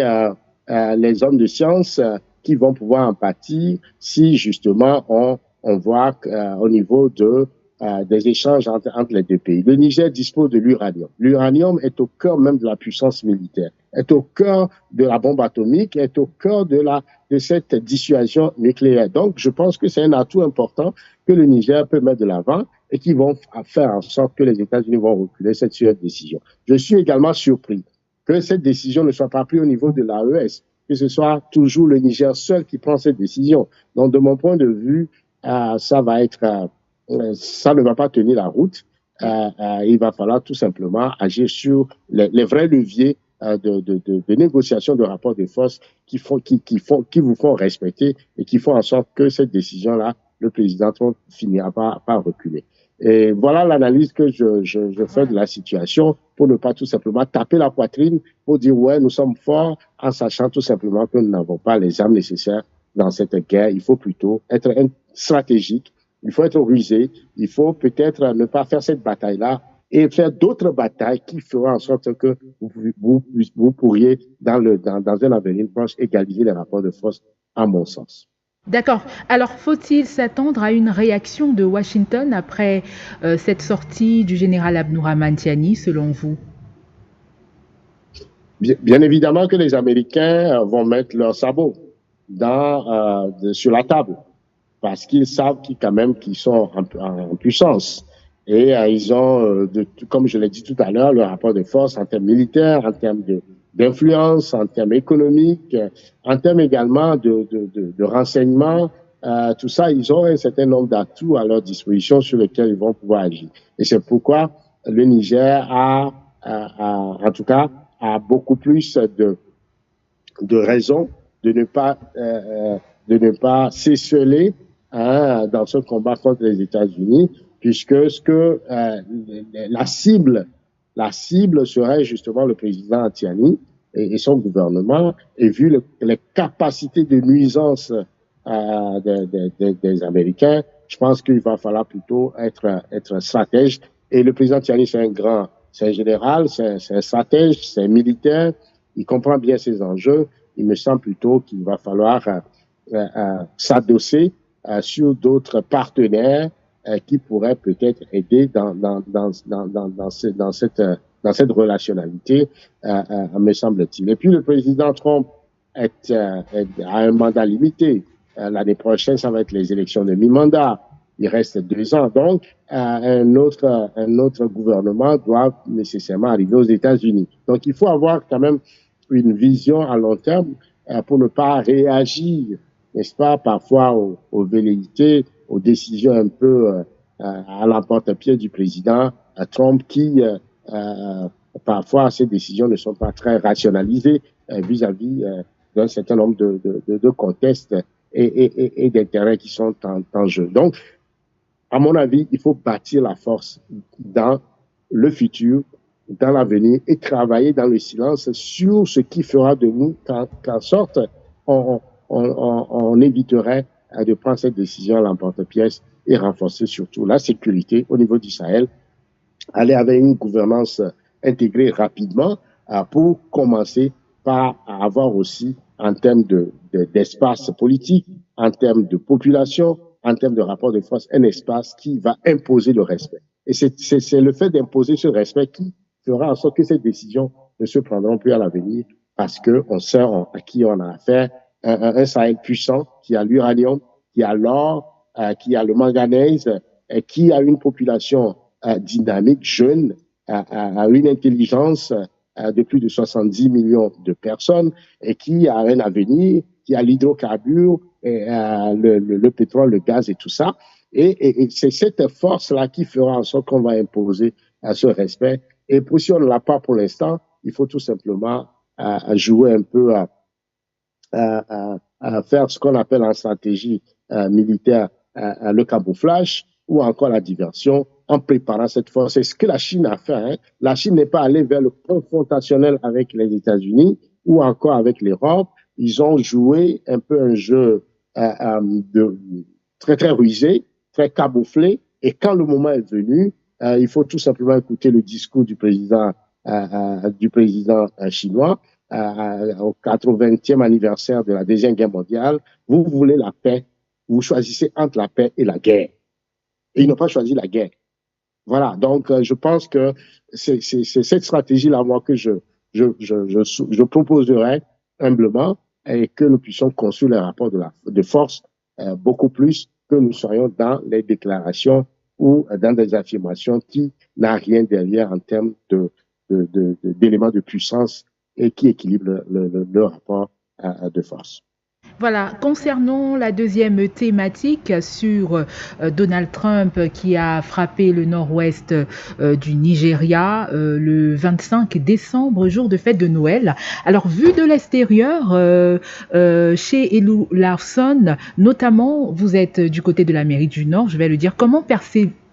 les hommes de science qui vont pouvoir en pâtir si, justement, on voit au niveau des échanges entre les deux pays. Le Niger dispose de l'uranium. L'uranium est au cœur même de la puissance militaire, est au cœur de la bombe atomique, est au cœur de cette dissuasion nucléaire. Donc, je pense que c'est un atout important que le Niger peut mettre de l'avant et qui vont faire en sorte que les États-Unis vont reculer cette décision. Je suis également surpris que cette décision ne soit pas prise au niveau de l'AES, que ce soit toujours le Niger seul qui prend cette décision. Donc, de mon point de vue, ça ne va pas tenir la route. Il va falloir tout simplement agir sur les vrais leviers de négociation de rapports de force qui vous font respecter et qui font en sorte que cette décision-là, le président Trump finira par reculer. Et voilà l'analyse que je fais de la situation pour ne pas tout simplement taper la poitrine pour dire ouais, nous sommes forts, en sachant tout simplement que nous n'avons pas les armes nécessaires dans cette guerre. Il faut plutôt être stratégique, il faut être rusé, il faut peut-être ne pas faire cette bataille-là et faire d'autres batailles qui feront en sorte que vous pourriez, dans un avenir proche, égaliser les rapports de force, à mon sens. D'accord. Alors, faut-il s'attendre à une réaction de Washington après cette sortie du général Abdourahmane Tiani, selon vous? Bien évidemment que les Américains vont mettre leurs sabots sur la table, parce qu'ils savent qu'ils sont en puissance. Et ils ont, comme je l'ai dit tout à l'heure, le rapport de force en termes militaires, en termes d'influence, en termes économiques, en termes également de renseignement. Tout ça, ils ont un certain nombre d'atouts à leur disposition sur lesquels ils vont pouvoir agir. Et c'est pourquoi le Niger en tout cas, a beaucoup plus de raisons de ne pas s'esseler dans ce combat contre les États-Unis, puisque la cible serait justement le président Tiani et son gouvernement, et vu les capacités de nuisance des Américains, je pense qu'il va falloir plutôt être stratège. Et le président Tiani, c'est un général, c'est un stratège, c'est un militaire, il comprend bien ces enjeux. Il me semble plutôt qu'il va falloir s'adosser sur d'autres partenaires qui pourraient peut-être aider dans cette relationnalité, me semble-t-il. Et puis le président Trump a un mandat limité. L'année prochaine, ça va être les élections de mi-mandat. Il reste 2 ans. Donc, un autre gouvernement doit nécessairement arriver aux États-Unis. Donc, il faut avoir quand même une vision à long terme pour ne pas réagir, n'est-ce pas, parfois aux velléités, aux décisions un peu à l'emporte-pied du président Trump qui, parfois, ces décisions ne sont pas très rationalisées vis-à-vis d'un certain nombre de contextes et d'intérêts qui sont en jeu. Donc, à mon avis, il faut bâtir la force dans le futur, dans l'avenir, et travailler dans le silence sur ce qui fera de nous qu'en sorte on éviterait de prendre cette décision à l'emporte-pièce et renforcer surtout la sécurité au niveau du Sahel, aller avec une gouvernance intégrée rapidement pour commencer par avoir aussi, en termes d'espace politique, en termes de population, en termes de rapport de force, un espace qui va imposer le respect. Et c'est le fait d'imposer ce respect qui fera en sorte que ces décisions ne se prendront plus à l'avenir, parce qu'on sait à qui on a affaire, un Sahel puissant qui a l'uranium, qui a l'or, qui a le manganèse, qui a une population dynamique, jeune, a une intelligence de plus de 70 millions de personnes, et qui a un avenir, qui a l'hydrocarbure, le pétrole, le gaz et tout ça. Et c'est cette force-là qui fera en sorte qu'on va imposer ce respect. Et si on ne l'a pas pour l'instant, il faut tout simplement jouer un peu à faire ce qu'on appelle en stratégie militaire le camouflage, ou encore la diversion, en préparant cette force. C'est ce que la Chine a fait. Hein. La Chine n'est pas allée vers le confrontationnel avec les États-Unis ou encore avec l'Europe. Ils ont joué un peu un jeu très, très rusé, très camouflé. Et quand le moment est venu, il faut tout simplement écouter le discours du président chinois au 80e anniversaire de la Deuxième Guerre mondiale. Vous voulez la paix, vous choisissez entre la paix et la guerre. Et ils n'ont pas choisi la guerre. Voilà, donc je pense que c'est cette stratégie-là, moi, que je proposerais humblement, et que nous puissions construire les rapports de force beaucoup plus que nous soyons dans les déclarations ou dans des affirmations qui n'ont rien derrière en termes d'éléments de puissance et qui équilibrent le rapport de force. Voilà, concernant la deuxième thématique sur Donald Trump qui a frappé le nord-ouest du Nigeria le 25 décembre, jour de fête de Noël. Alors, vu de l'extérieur, chez Elou Larson, notamment, vous êtes du côté de l'Amérique du Nord, je vais le dire, comment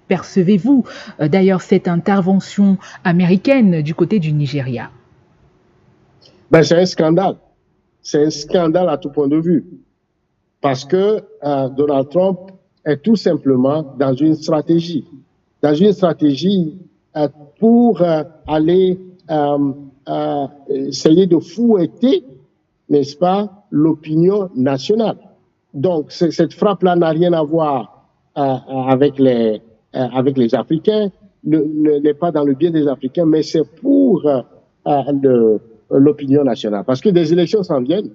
percevez-vous d'ailleurs cette intervention américaine du côté du Nigeria? C'est un scandale. C'est un scandale à tout point de vue, parce que Donald Trump est tout simplement dans une stratégie pour aller essayer de fouetter, n'est-ce pas, l'opinion nationale. Donc cette frappe-là n'a rien à voir avec les Africains, n'est pas dans le bien des Africains, mais c'est pour l'opinion nationale. Parce que des élections s'en viennent,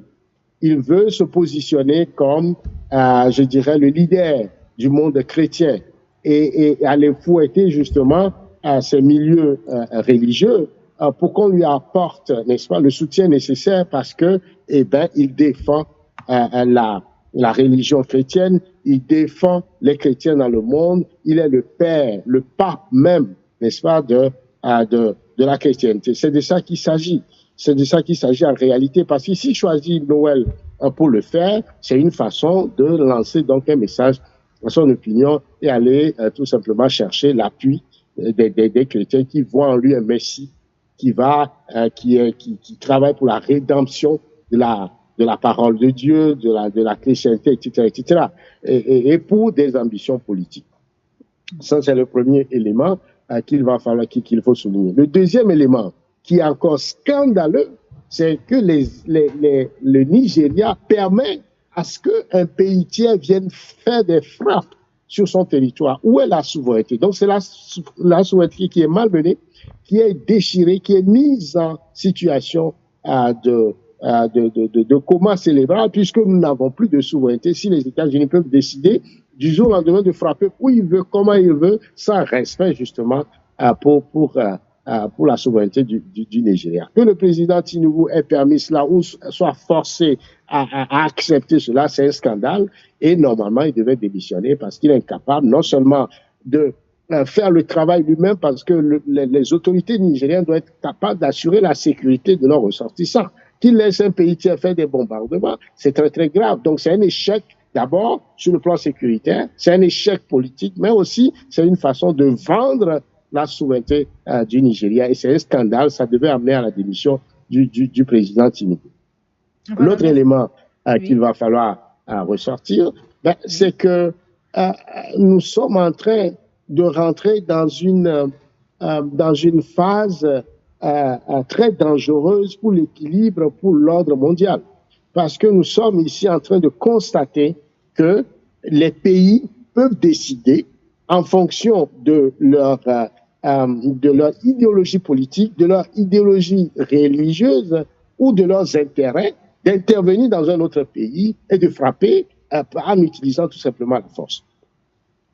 il veut se positionner comme, je dirais, le leader du monde chrétien et aller fouetter justement ces milieux religieux pour qu'on lui apporte, n'est-ce pas, le soutien nécessaire parce que, il défend la religion chrétienne, il défend les chrétiens dans le monde, il est le père, le pape même, n'est-ce pas, de la chrétienté. C'est de ça qu'il s'agit. C'est de ça qu'il s'agit en réalité, parce que s'il choisit Noël pour le faire, c'est une façon de lancer donc un message à son opinion et aller tout simplement chercher l'appui des chrétiens qui voient en lui un Messie qui travaille pour la rédemption de la parole de Dieu, de la chrétienté, etc. Et pour des ambitions politiques. Ça, c'est le premier élément qu'il faut souligner. Le deuxième élément, qui est encore scandaleux, c'est que le Nigeria permet à ce qu'un pays tiers vienne faire des frappes sur son territoire. Où est la souveraineté? Donc, c'est la souveraineté qui est malmenée, qui est déchirée, qui est mise en situation de coma cérébral, puisque nous n'avons plus de souveraineté. Si les États-Unis peuvent décider du jour au lendemain de frapper où il veut, comment il veut, sans respect justement pour la souveraineté du Nigeria. Que le président Tinubu ait permis cela ou soit forcé à accepter cela, c'est un scandale. Et normalement, il devait démissionner parce qu'il est incapable non seulement de faire le travail lui-même, parce que les autorités nigériennes doivent être capables d'assurer la sécurité de leurs ressortissants. Qu'ils laissent un pays tiers faire des bombardements, c'est très très grave. Donc c'est un échec d'abord sur le plan sécuritaire, c'est un échec politique, mais aussi c'est une façon de vendre la souveraineté du Nigeria, et c'est un scandale. Ça devait amener à la démission du président Tinubu. Voilà. L'autre élément qu'il va falloir ressortir, c'est que nous sommes en train de rentrer dans une phase très dangereuse pour l'équilibre, pour l'ordre mondial. Parce que nous sommes ici en train de constater que les pays peuvent décider en fonction de leur idéologie politique, de leur idéologie religieuse ou de leurs intérêts, d'intervenir dans un autre pays et de frapper en utilisant tout simplement la force.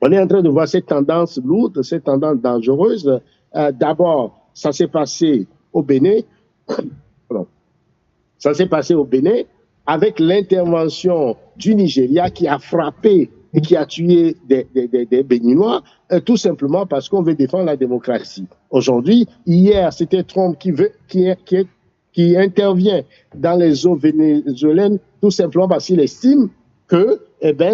On est en train de voir cette tendance lourde, cette tendance dangereuse. D'abord, ça s'est passé au Bénin. Ça s'est passé au Bénin avec l'intervention du Nigeria qui a frappé et qui a tué des Béninois, tout simplement parce qu'on veut défendre la démocratie. Aujourd'hui, hier, c'était Trump qui intervient dans les eaux vénézuéliennes, tout simplement parce qu'il estime que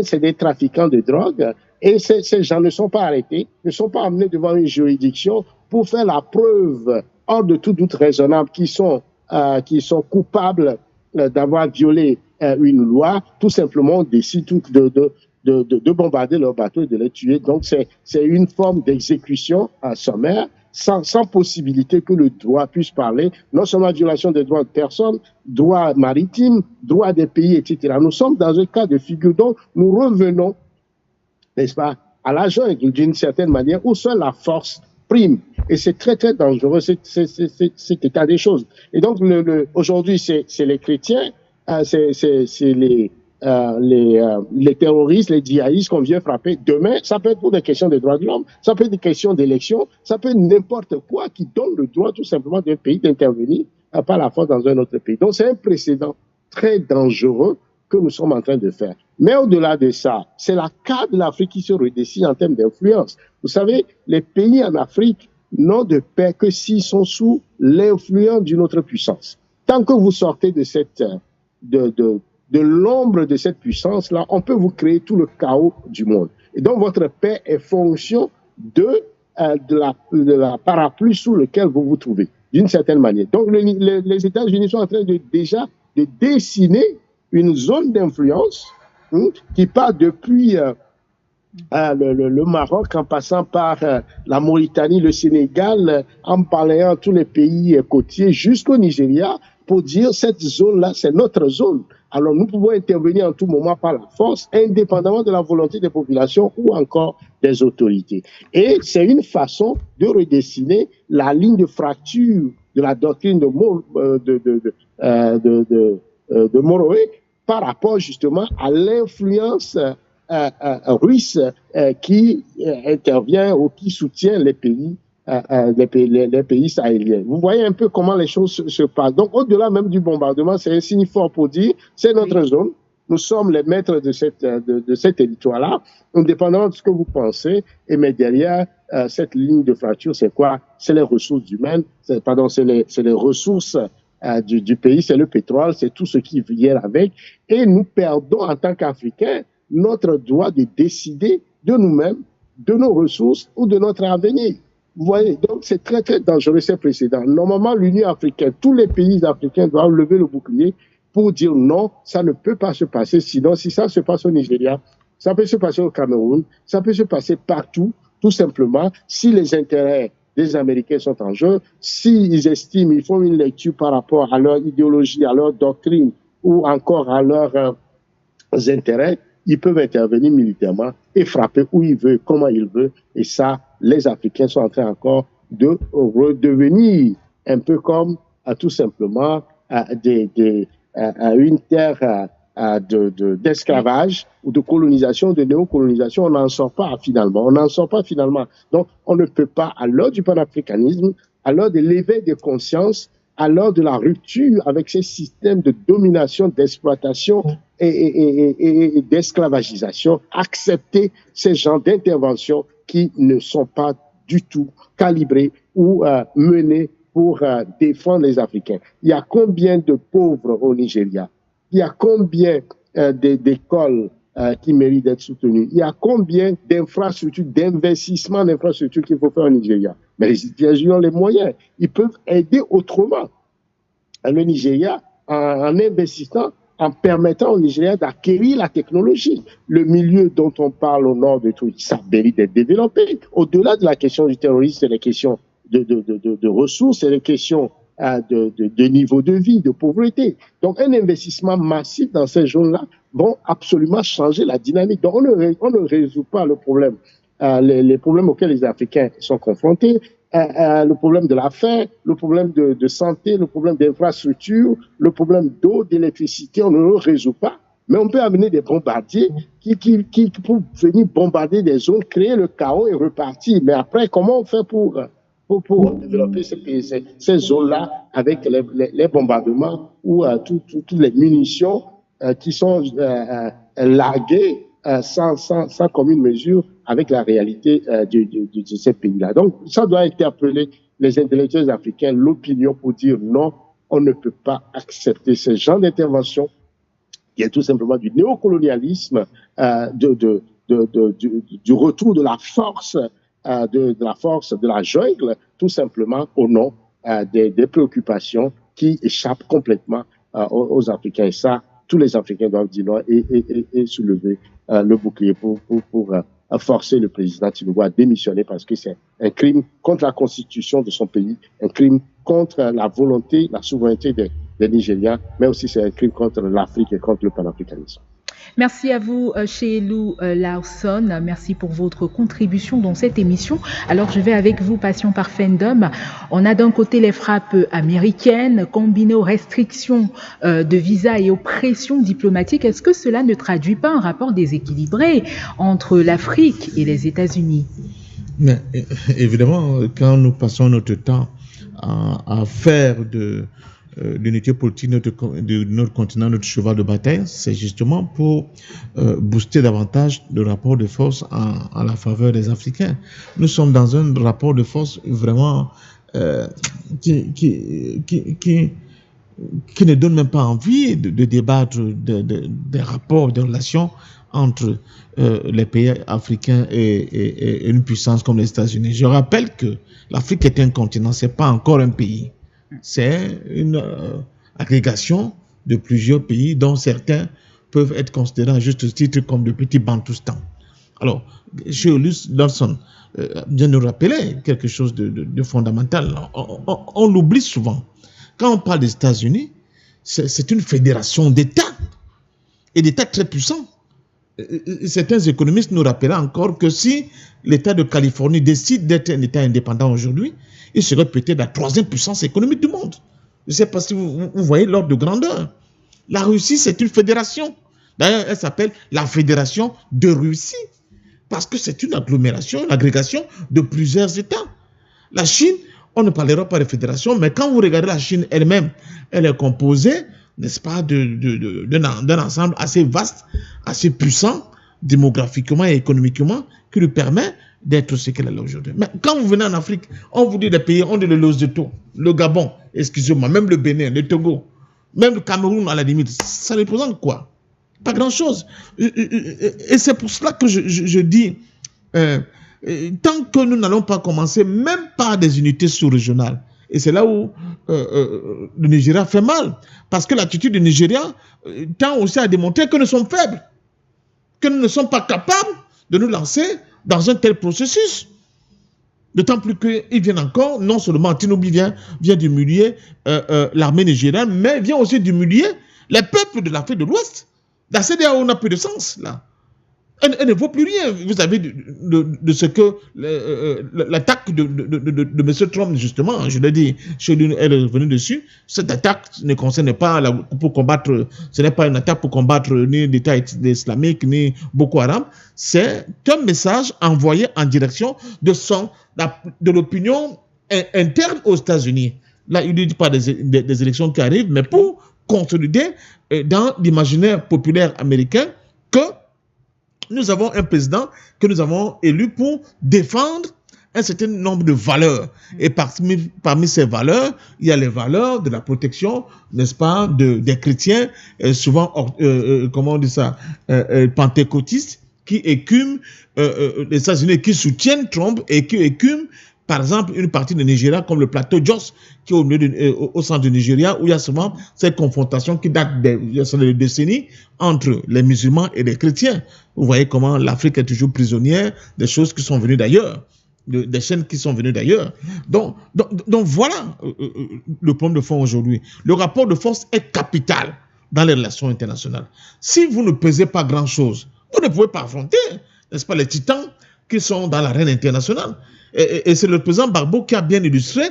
c'est des trafiquants de drogue. Et ces gens ne sont pas arrêtés, ne sont pas amenés devant une juridiction pour faire la preuve, hors de tout doute raisonnable, qui sont coupables d'avoir violé une loi. Tout simplement, on décide de bombarder leurs bateaux et de les tuer. Donc, c'est une forme d'exécution sommaire, sans possibilité que le droit puisse parler, non seulement violation des droits de personnes, droits maritimes, droits des pays, etc. Nous sommes dans un cas de figure dont nous revenons, n'est-ce pas, à la jungle d'une certaine manière, où seule la force prime. Et c'est très, très dangereux, cet état des choses. Et donc, aujourd'hui, c'est les chrétiens, c'est les terroristes, les djihadistes qu'on vient frapper. Demain, ça peut être pour des questions de droits de l'homme, ça peut être des questions d'élection, ça peut être n'importe quoi qui donne le droit tout simplement d'un pays d'intervenir par la force dans un autre pays. Donc, c'est un précédent très dangereux que nous sommes en train de faire. Mais au-delà de ça, c'est la carte de l'Afrique qui se redessine en termes d'influence. Vous savez, les pays en Afrique n'ont de paix que s'ils sont sous l'influence d'une autre puissance. Tant que vous sortez de cette, de l'ombre de cette puissance-là, on peut vous créer tout le chaos du monde. Et donc, votre paix est fonction de la parapluie sous lequel vous vous trouvez, d'une certaine manière. Donc, les États-Unis sont en train déjà de dessiner une zone d'influence qui part depuis le Maroc, en passant par la Mauritanie, le Sénégal, en balayant tous les pays côtiers jusqu'au Nigeria, pour dire cette zone-là, c'est notre zone. Alors nous pouvons intervenir en tout moment par la force, indépendamment de la volonté des populations ou encore des autorités. Et c'est une façon de redessiner la ligne de fracture la doctrine de Moroé par rapport justement à l'influence russe qui intervient ou qui soutient les pays sahéliens. Vous voyez un peu comment les choses se passent. Donc, au-delà même du bombardement, c'est un signe fort pour dire, c'est notre zone. Nous sommes les maîtres de cet territoire-là, indépendamment de ce que vous pensez. Mais derrière cette ligne de fracture, c'est quoi? C'est les ressources humaines, c'est les ressources du pays, c'est le pétrole, c'est tout ce qui vient avec. Et nous perdons en tant qu'Africains notre droit de décider de nous-mêmes, de nos ressources ou de notre avenir. Vous voyez, donc c'est très très dangereux ces précédents. Normalement, l'Union africaine, tous les pays africains doivent lever le bouclier pour dire non, ça ne peut pas se passer. Sinon, si ça se passe au Nigeria, ça peut se passer au Cameroun, ça peut se passer partout, tout simplement, si les intérêts des Américains sont en jeu, s'ils estiment, ils font une lecture par rapport à leur idéologie, à leur doctrine ou encore à leurs intérêts, ils peuvent intervenir militairement et frapper où ils veulent, comment ils veulent. Et ça, les Africains sont en train encore de redevenir un peu comme tout simplement une terre d'esclavage ou de colonisation, de néocolonisation. On n'en sort pas finalement. Donc, on ne peut pas, à l'heure du panafricanisme, à l'heure de l'éveil des consciences, à l'heure de la rupture avec ces systèmes de domination, d'exploitation et d'esclavagisation, accepter ces genres d'interventions qui ne sont pas du tout calibrées ou menées pour défendre les Africains. Il y a combien de pauvres au Nigeria? Il y a combien d'écoles qui méritent d'être soutenues? Il y a combien d'infrastructures, d'investissements d'infrastructures qu'il faut faire au Nigeria? Mais les États-Unis ont les moyens. Ils peuvent aider autrement le Nigeria en investissant, en permettant au Nigeria d'acquérir la technologie. Le milieu dont on parle au nord de tout, ça mérite d'être développé. Au-delà de la question du terrorisme, c'est les questions de ressources, c'est les questions de niveau de vie, de pauvreté. Donc, un investissement massif dans ces zones-là vont absolument changer la dynamique. Donc, on ne résout pas le problème, les problèmes auxquels les Africains sont confrontés, le problème de la faim, le problème de santé, le problème d'infrastructure, le problème d'eau, d'électricité, on ne le résout pas. Mais on peut amener des bombardiers qui pour venir bombarder des zones, créer le chaos et repartir. Mais après, comment on fait pour développer ces zones-là avec les bombardements ou toutes les munitions qui sont larguées sans commune mesure avec la réalité de ces pays-là. Donc, ça doit interpeller les intellectuels africains, l'opinion pour dire non, on ne peut pas accepter ce genre d'intervention qui est tout simplement du néocolonialisme, du retour de la force, de la jungle, tout simplement au nom des préoccupations qui échappent complètement aux Africains. Et ça, tous les Africains doivent dire non et soulever le bouclier pour forcer le président Tinubu à démissionner parce que c'est un crime contre la constitution de son pays, un crime contre la volonté, la souveraineté des Nigériens, mais aussi c'est un crime contre l'Afrique et contre le panafricanisme. Merci à vous, Chelou Lawson. Merci pour votre contribution dans cette émission. Alors, je vais avec vous, Passion Parfendum. On a d'un côté les frappes américaines combinées aux restrictions de visa et aux pressions diplomatiques. Est-ce que cela ne traduit pas un rapport déséquilibré entre l'Afrique et les États-Unis? Mais évidemment, quand nous passons notre temps à faire de l'unité politique de notre continent, notre cheval de bataille, c'est justement pour booster davantage le rapport de force en la faveur des Africains. Nous sommes dans un rapport de force vraiment qui ne donne même pas envie de débattre des rapports, des relations entre les pays africains et une puissance comme les États-Unis. Je rappelle que l'Afrique est un continent, c'est pas encore un pays. C'est une agrégation de plusieurs pays dont certains peuvent être considérés à juste titre comme de petits bantoustans. Alors, Chelou Lawson vient de rappeler quelque chose de fondamental. On l'oublie souvent. Quand on parle des États-Unis, c'est une fédération d'États et d'États très puissants. certains économistes nous rappellent encore que si l'État de Californie décide d'être un État indépendant aujourd'hui, il serait peut-être la 3e puissance économique du monde. Je ne sais pas si vous voyez l'ordre de grandeur. La Russie, c'est une fédération. D'ailleurs, elle s'appelle la Fédération de Russie, parce que c'est une agglomération, une agrégation de plusieurs États. La Chine, on ne parlera pas de fédération, mais quand vous regardez la Chine elle-même, elle est composée, n'est-ce pas, d'un ensemble assez vaste, assez puissant, démographiquement et économiquement, qui lui permet d'être ce qu'elle est aujourd'hui. Mais quand vous venez en Afrique, on vous dit des pays, on dit le Lesotho, le Gabon, excusez-moi, même le Bénin, le Togo, même le Cameroun à la limite, ça représente quoi? Pas grand-chose. Et c'est pour cela que je dis, tant que nous n'allons pas commencer, même par des unités sous-régionales, et c'est là où le Nigeria fait mal, parce que l'attitude du Nigeria tend aussi à démontrer que nous sommes faibles, que nous ne sommes pas capables de nous lancer dans un tel processus. D'autant plus qu'ils viennent encore, non seulement Tinubu vient d'humilier l'armée nigériane, mais vient aussi d'humilier les peuples de l'Afrique de l'Ouest. La CEDEAO n'a plus de sens, là. Elle ne vaut plus rien. Vous savez de ce que l'attaque de M. Trump, justement, je l'ai dit, elle est revenue dessus. Cette attaque ne concerne pas pour combattre, ce n'est pas une attaque pour combattre ni l'État islamique, ni Boko Haram. C'est un message envoyé en direction de l'opinion interne aux États-Unis. Là, il ne dit pas des élections qui arrivent, mais pour consolider dans l'imaginaire populaire américain que nous avons un président que nous avons élu pour défendre un certain nombre de valeurs. Et parmi ces valeurs, il y a les valeurs de la protection, n'est-ce pas, des chrétiens, souvent, comment on dit ça, pentecôtistes, qui écument les États-Unis, qui soutiennent Trump et qui écument, par exemple, une partie de Nigeria, comme le plateau Jos, qui est au centre du Nigeria, où il y a souvent cette confrontation qui date des décennies entre les musulmans et les chrétiens. Vous voyez comment l'Afrique est toujours prisonnière des choses qui sont venues d'ailleurs, des chaînes qui sont venues d'ailleurs. Donc voilà le problème de fond aujourd'hui. Le rapport de force est capital dans les relations internationales. Si vous ne pesez pas grand-chose, vous ne pouvez pas affronter, n'est-ce pas, les titans qui sont dans l'arène internationale. Et c'est le président Gbagbo qui a bien illustré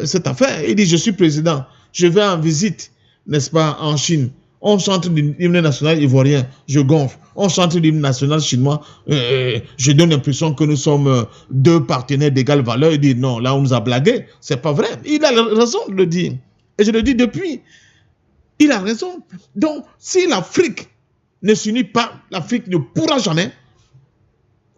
cette affaire. Il dit, je suis président, je vais en visite, n'est-ce pas, en Chine. On chante l'hymne national ivoirien, je gonfle. On chante l'hymne national chinois, je donne l'impression que nous sommes deux partenaires d'égale valeur. Il dit, non, là on nous a blagué. C'est pas vrai. Il a raison de le dire. Et je le dis depuis. Il a raison. Donc, si l'Afrique ne s'unit pas, l'Afrique ne pourra jamais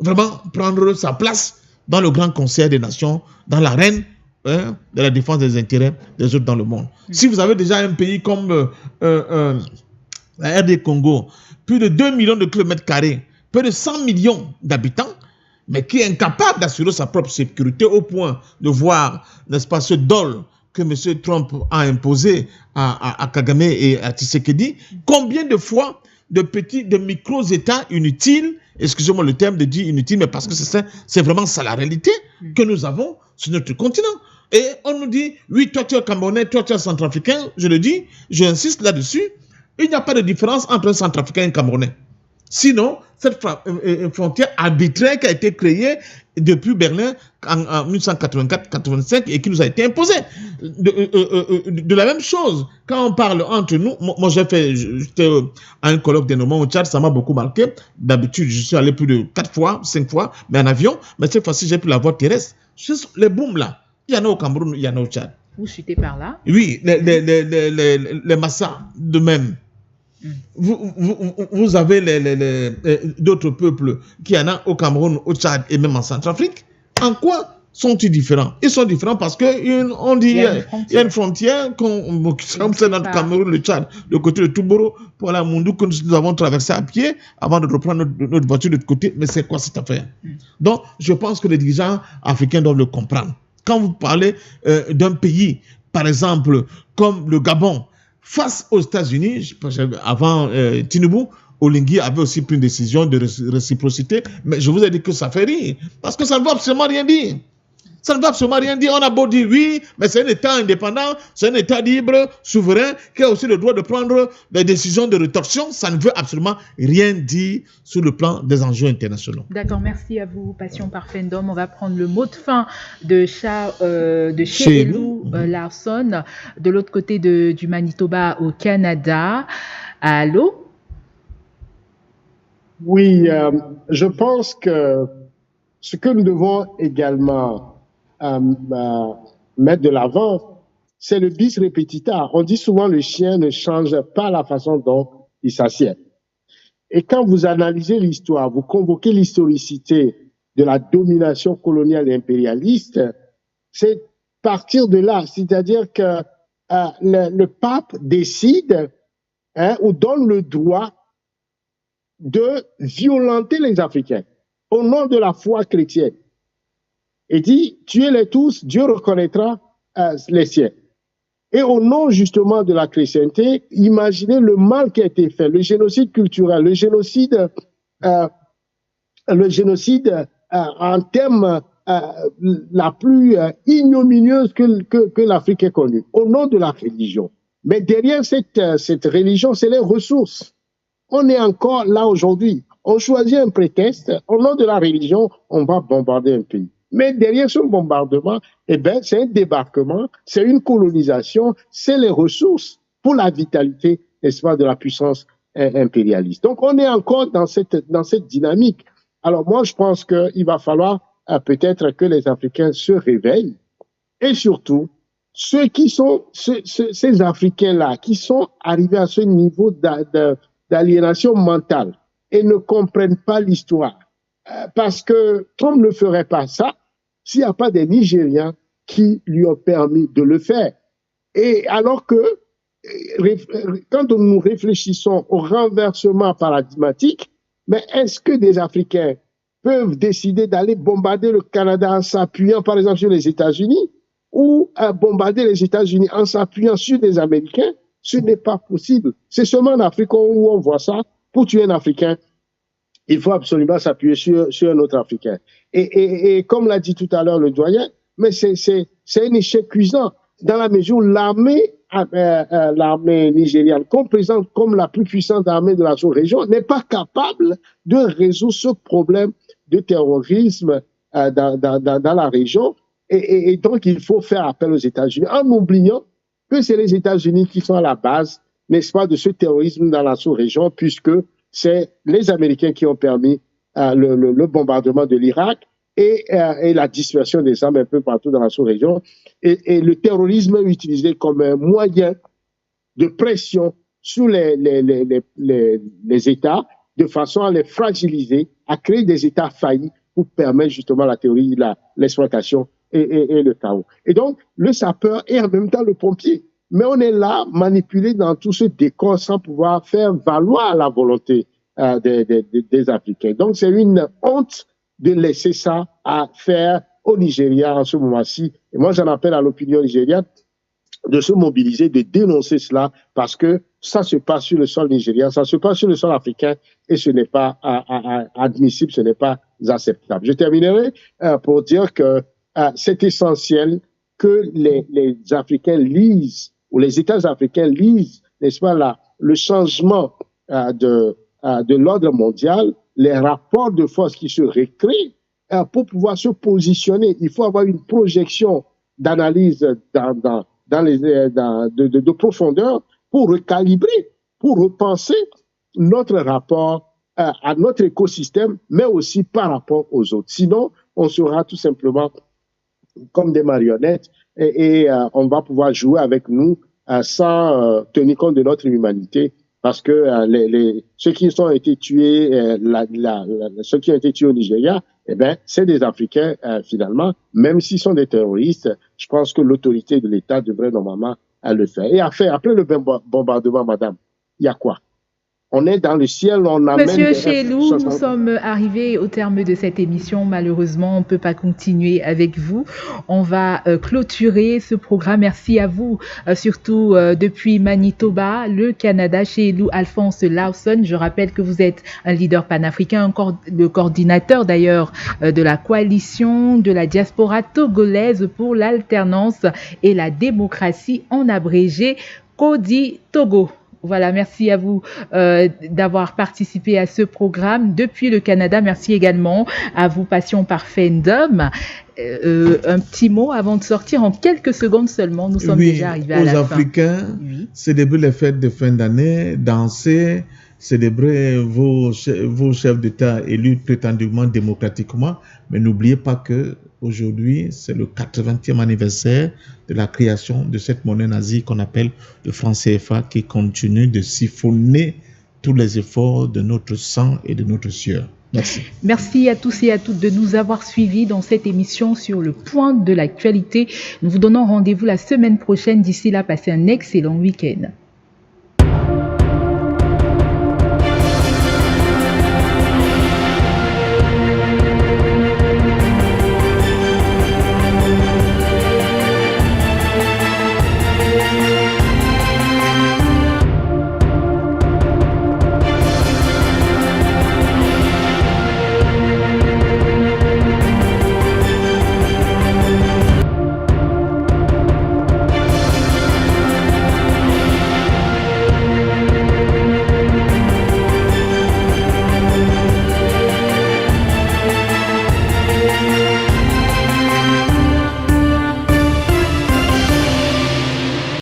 vraiment prendre sa place dans le grand concert des nations, dans l'arène de la défense des intérêts des autres dans le monde. Si vous avez déjà un pays comme la RD Congo, plus de 2 millions de kilomètres carrés, plus de 100 millions d'habitants, mais qui est incapable d'assurer sa propre sécurité au point de voir, n'est-ce pas, ce dol que M. Trump a imposé à Kagame et à Tshisekedi, combien de fois de micro-États inutiles, excusez-moi le terme de dire inutile, mais parce que c'est vraiment ça la réalité que nous avons sur notre continent. Et on nous dit, oui, toi tu es Camerounais, toi tu es Centrafricain, je le dis, j'insiste là-dessus, il n'y a pas de différence entre un Centrafricain et un Camerounais. Sinon, cette frontière arbitraire qui a été créée depuis Berlin en 1984-85 et qui nous a été imposée. De la même chose, quand on parle entre nous, moi j'étais à un colloque d'énormément au Tchad, ça m'a beaucoup marqué. D'habitude, je suis allé plus de 4 fois, 5 fois, mais en avion. Mais cette fois-ci, j'ai pris la voie terrestre. Les booms là, il y en a au Cameroun, il y en a au Tchad. Vous chutez par là? Oui, les Massa, de même. Vous avez d'autres peuples qui en ont au Cameroun, au Tchad et même en Centrafrique. En quoi sont-ils différents? Ils sont différents parce qu'on dit il y a une frontière, comme c'est dans le Cameroun, le Tchad, le côté de Touboro, pour la Moundou, que nous avons traversé à pied avant de reprendre notre voiture de l'autre côté. Mais c'est quoi cette affaire? Donc, je pense que les dirigeants africains doivent le comprendre. Quand vous parlez d'un pays, par exemple, comme le Gabon, face aux États-Unis, avant Tinubu, Oligui avait aussi pris une décision de réciprocité, mais je vous ai dit que ça fait rire, parce que ça ne veut absolument rien dire. Ça ne veut absolument rien dire. On a beau dire oui, mais c'est un État indépendant, c'est un État libre, souverain, qui a aussi le droit de prendre des décisions de rétorsion. Ça ne veut absolument rien dire sur le plan des enjeux internationaux. D'accord, merci à vous, Passion Parfendum. On va prendre le mot de fin de Chelou Larson, de l'autre côté du Manitoba au Canada. Allô? Oui, je pense que ce que nous devons également mettre de l'avant, c'est le bis repetita. On dit souvent le chien ne change pas la façon dont il s'assied. Et quand vous analysez l'histoire, vous convoquez l'historicité de la domination coloniale et impérialiste, c'est partir de là, c'est-à-dire que le pape décide ou donne le droit de violenter les Africains au nom de la foi chrétienne. Et dit, tuez-les tous, Dieu reconnaîtra les siens. Et au nom justement de la chrétienté, imaginez le mal qui a été fait, le génocide culturel, le génocide en termes la plus ignominieuse que l'Afrique ait connue, au nom de la religion. Mais derrière cette religion, c'est les ressources. On est encore là aujourd'hui. On choisit un prétexte, au nom de la religion, on va bombarder un pays. Mais derrière ce bombardement, c'est un débarquement, c'est une colonisation, c'est les ressources pour la vitalité, n'est-ce pas, de la puissance impérialiste. Donc, on est encore dans cette dynamique. Alors, moi, je pense qu'il va falloir peut-être que les Africains se réveillent et surtout, ceux qui sont, ces Africains-là, qui sont arrivés à ce niveau d'aliénation mentale et ne comprennent pas l'histoire. Parce que Trump ne ferait pas ça s'il n'y a pas des Nigérians qui lui ont permis de le faire. Et alors que, quand nous réfléchissons au renversement paradigmatique, mais est-ce que des Africains peuvent décider d'aller bombarder le Canada en s'appuyant par exemple sur les États-Unis ou bombarder les États-Unis en s'appuyant sur des Américains? Ce n'est pas possible. C'est seulement en Afrique où on voit ça. Pour tuer un Africain, il faut absolument s'appuyer sur un autre Africain. Et comme l'a dit tout à l'heure le doyen, mais c'est un échec cuisant dans la mesure où l'armée nigériane, qu'on présente comme la plus puissante armée de la sous-région, n'est pas capable de résoudre ce problème de terrorisme dans la région. Et donc, il faut faire appel aux États-Unis en oubliant que c'est les États-Unis qui sont à la base, n'est-ce pas, de ce terrorisme dans la sous-région, puisque c'est les Américains qui ont permis le bombardement de l'Irak et la dispersion des armes un peu partout dans la sous-région. Et le terrorisme est utilisé comme un moyen de pression sur les États, de façon à les fragiliser, à créer des États faillis pour permettre justement la théorie, l'exploitation et le chaos. Et donc, le sapeur est en même temps le pompier. Mais on est là, manipulé dans tout ce décor sans pouvoir faire valoir la volonté des Africains. Donc, c'est une honte de laisser ça à faire au Nigeria en ce moment-ci. Et moi, j'en appelle à l'opinion nigériane de se mobiliser, de dénoncer cela, parce que ça se passe sur le sol nigérien, ça se passe sur le sol africain, et ce n'est pas admissible, ce n'est pas acceptable. Je terminerai pour dire que c'est essentiel que les Africains lisent, ou les États africains lisent, n'est-ce pas, le changement de l'ordre mondial, les rapports de force qui se recréent pour pouvoir se positionner. Il faut avoir une projection d'analyse de profondeur pour recalibrer, pour repenser notre rapport à notre écosystème, mais aussi par rapport aux autres. Sinon, on sera tout simplement comme des marionnettes et on va pouvoir jouer avec nous sans tenir compte de notre humanité, parce que ceux qui ont été tués, ceux qui ont été tués au Nigeria, c'est des Africains finalement, même s'ils sont des terroristes. Je pense que l'autorité de l'État devrait normalement le faire. Et après le bombardement, madame, il y a quoi? On est dans le ciel, on amène... Monsieur Chelou, nous sommes arrivés au terme de cette émission. Malheureusement, on ne peut pas continuer avec vous. On va clôturer ce programme. Merci à vous, surtout depuis Manitoba, le Canada, Chelou Alphonse Lawson. Je rappelle que vous êtes un leader panafricain, le coordinateur d'ailleurs de la coalition de la diaspora togolaise pour l'alternance et la démocratie, en abrégé CODI Togo. Voilà, merci à vous d'avoir participé à ce programme depuis le Canada. Merci également à vous, Passion par Fandom. Un petit mot avant de sortir, en quelques secondes seulement. Nous sommes déjà arrivés à la fin. Aux Africains, célébrer les fêtes de fin d'année, danser, célébrer vos chefs d'État élus prétendument démocratiquement. Mais n'oubliez pas que aujourd'hui, c'est le 80e anniversaire de la création de cette monnaie nazie qu'on appelle le franc CFA, qui continue de siphonner tous les efforts de notre sang et de notre sueur. Merci. Merci à tous et à toutes de nous avoir suivis dans cette émission sur le point de l'actualité. Nous vous donnons rendez-vous la semaine prochaine. D'ici là, passez un excellent week-end.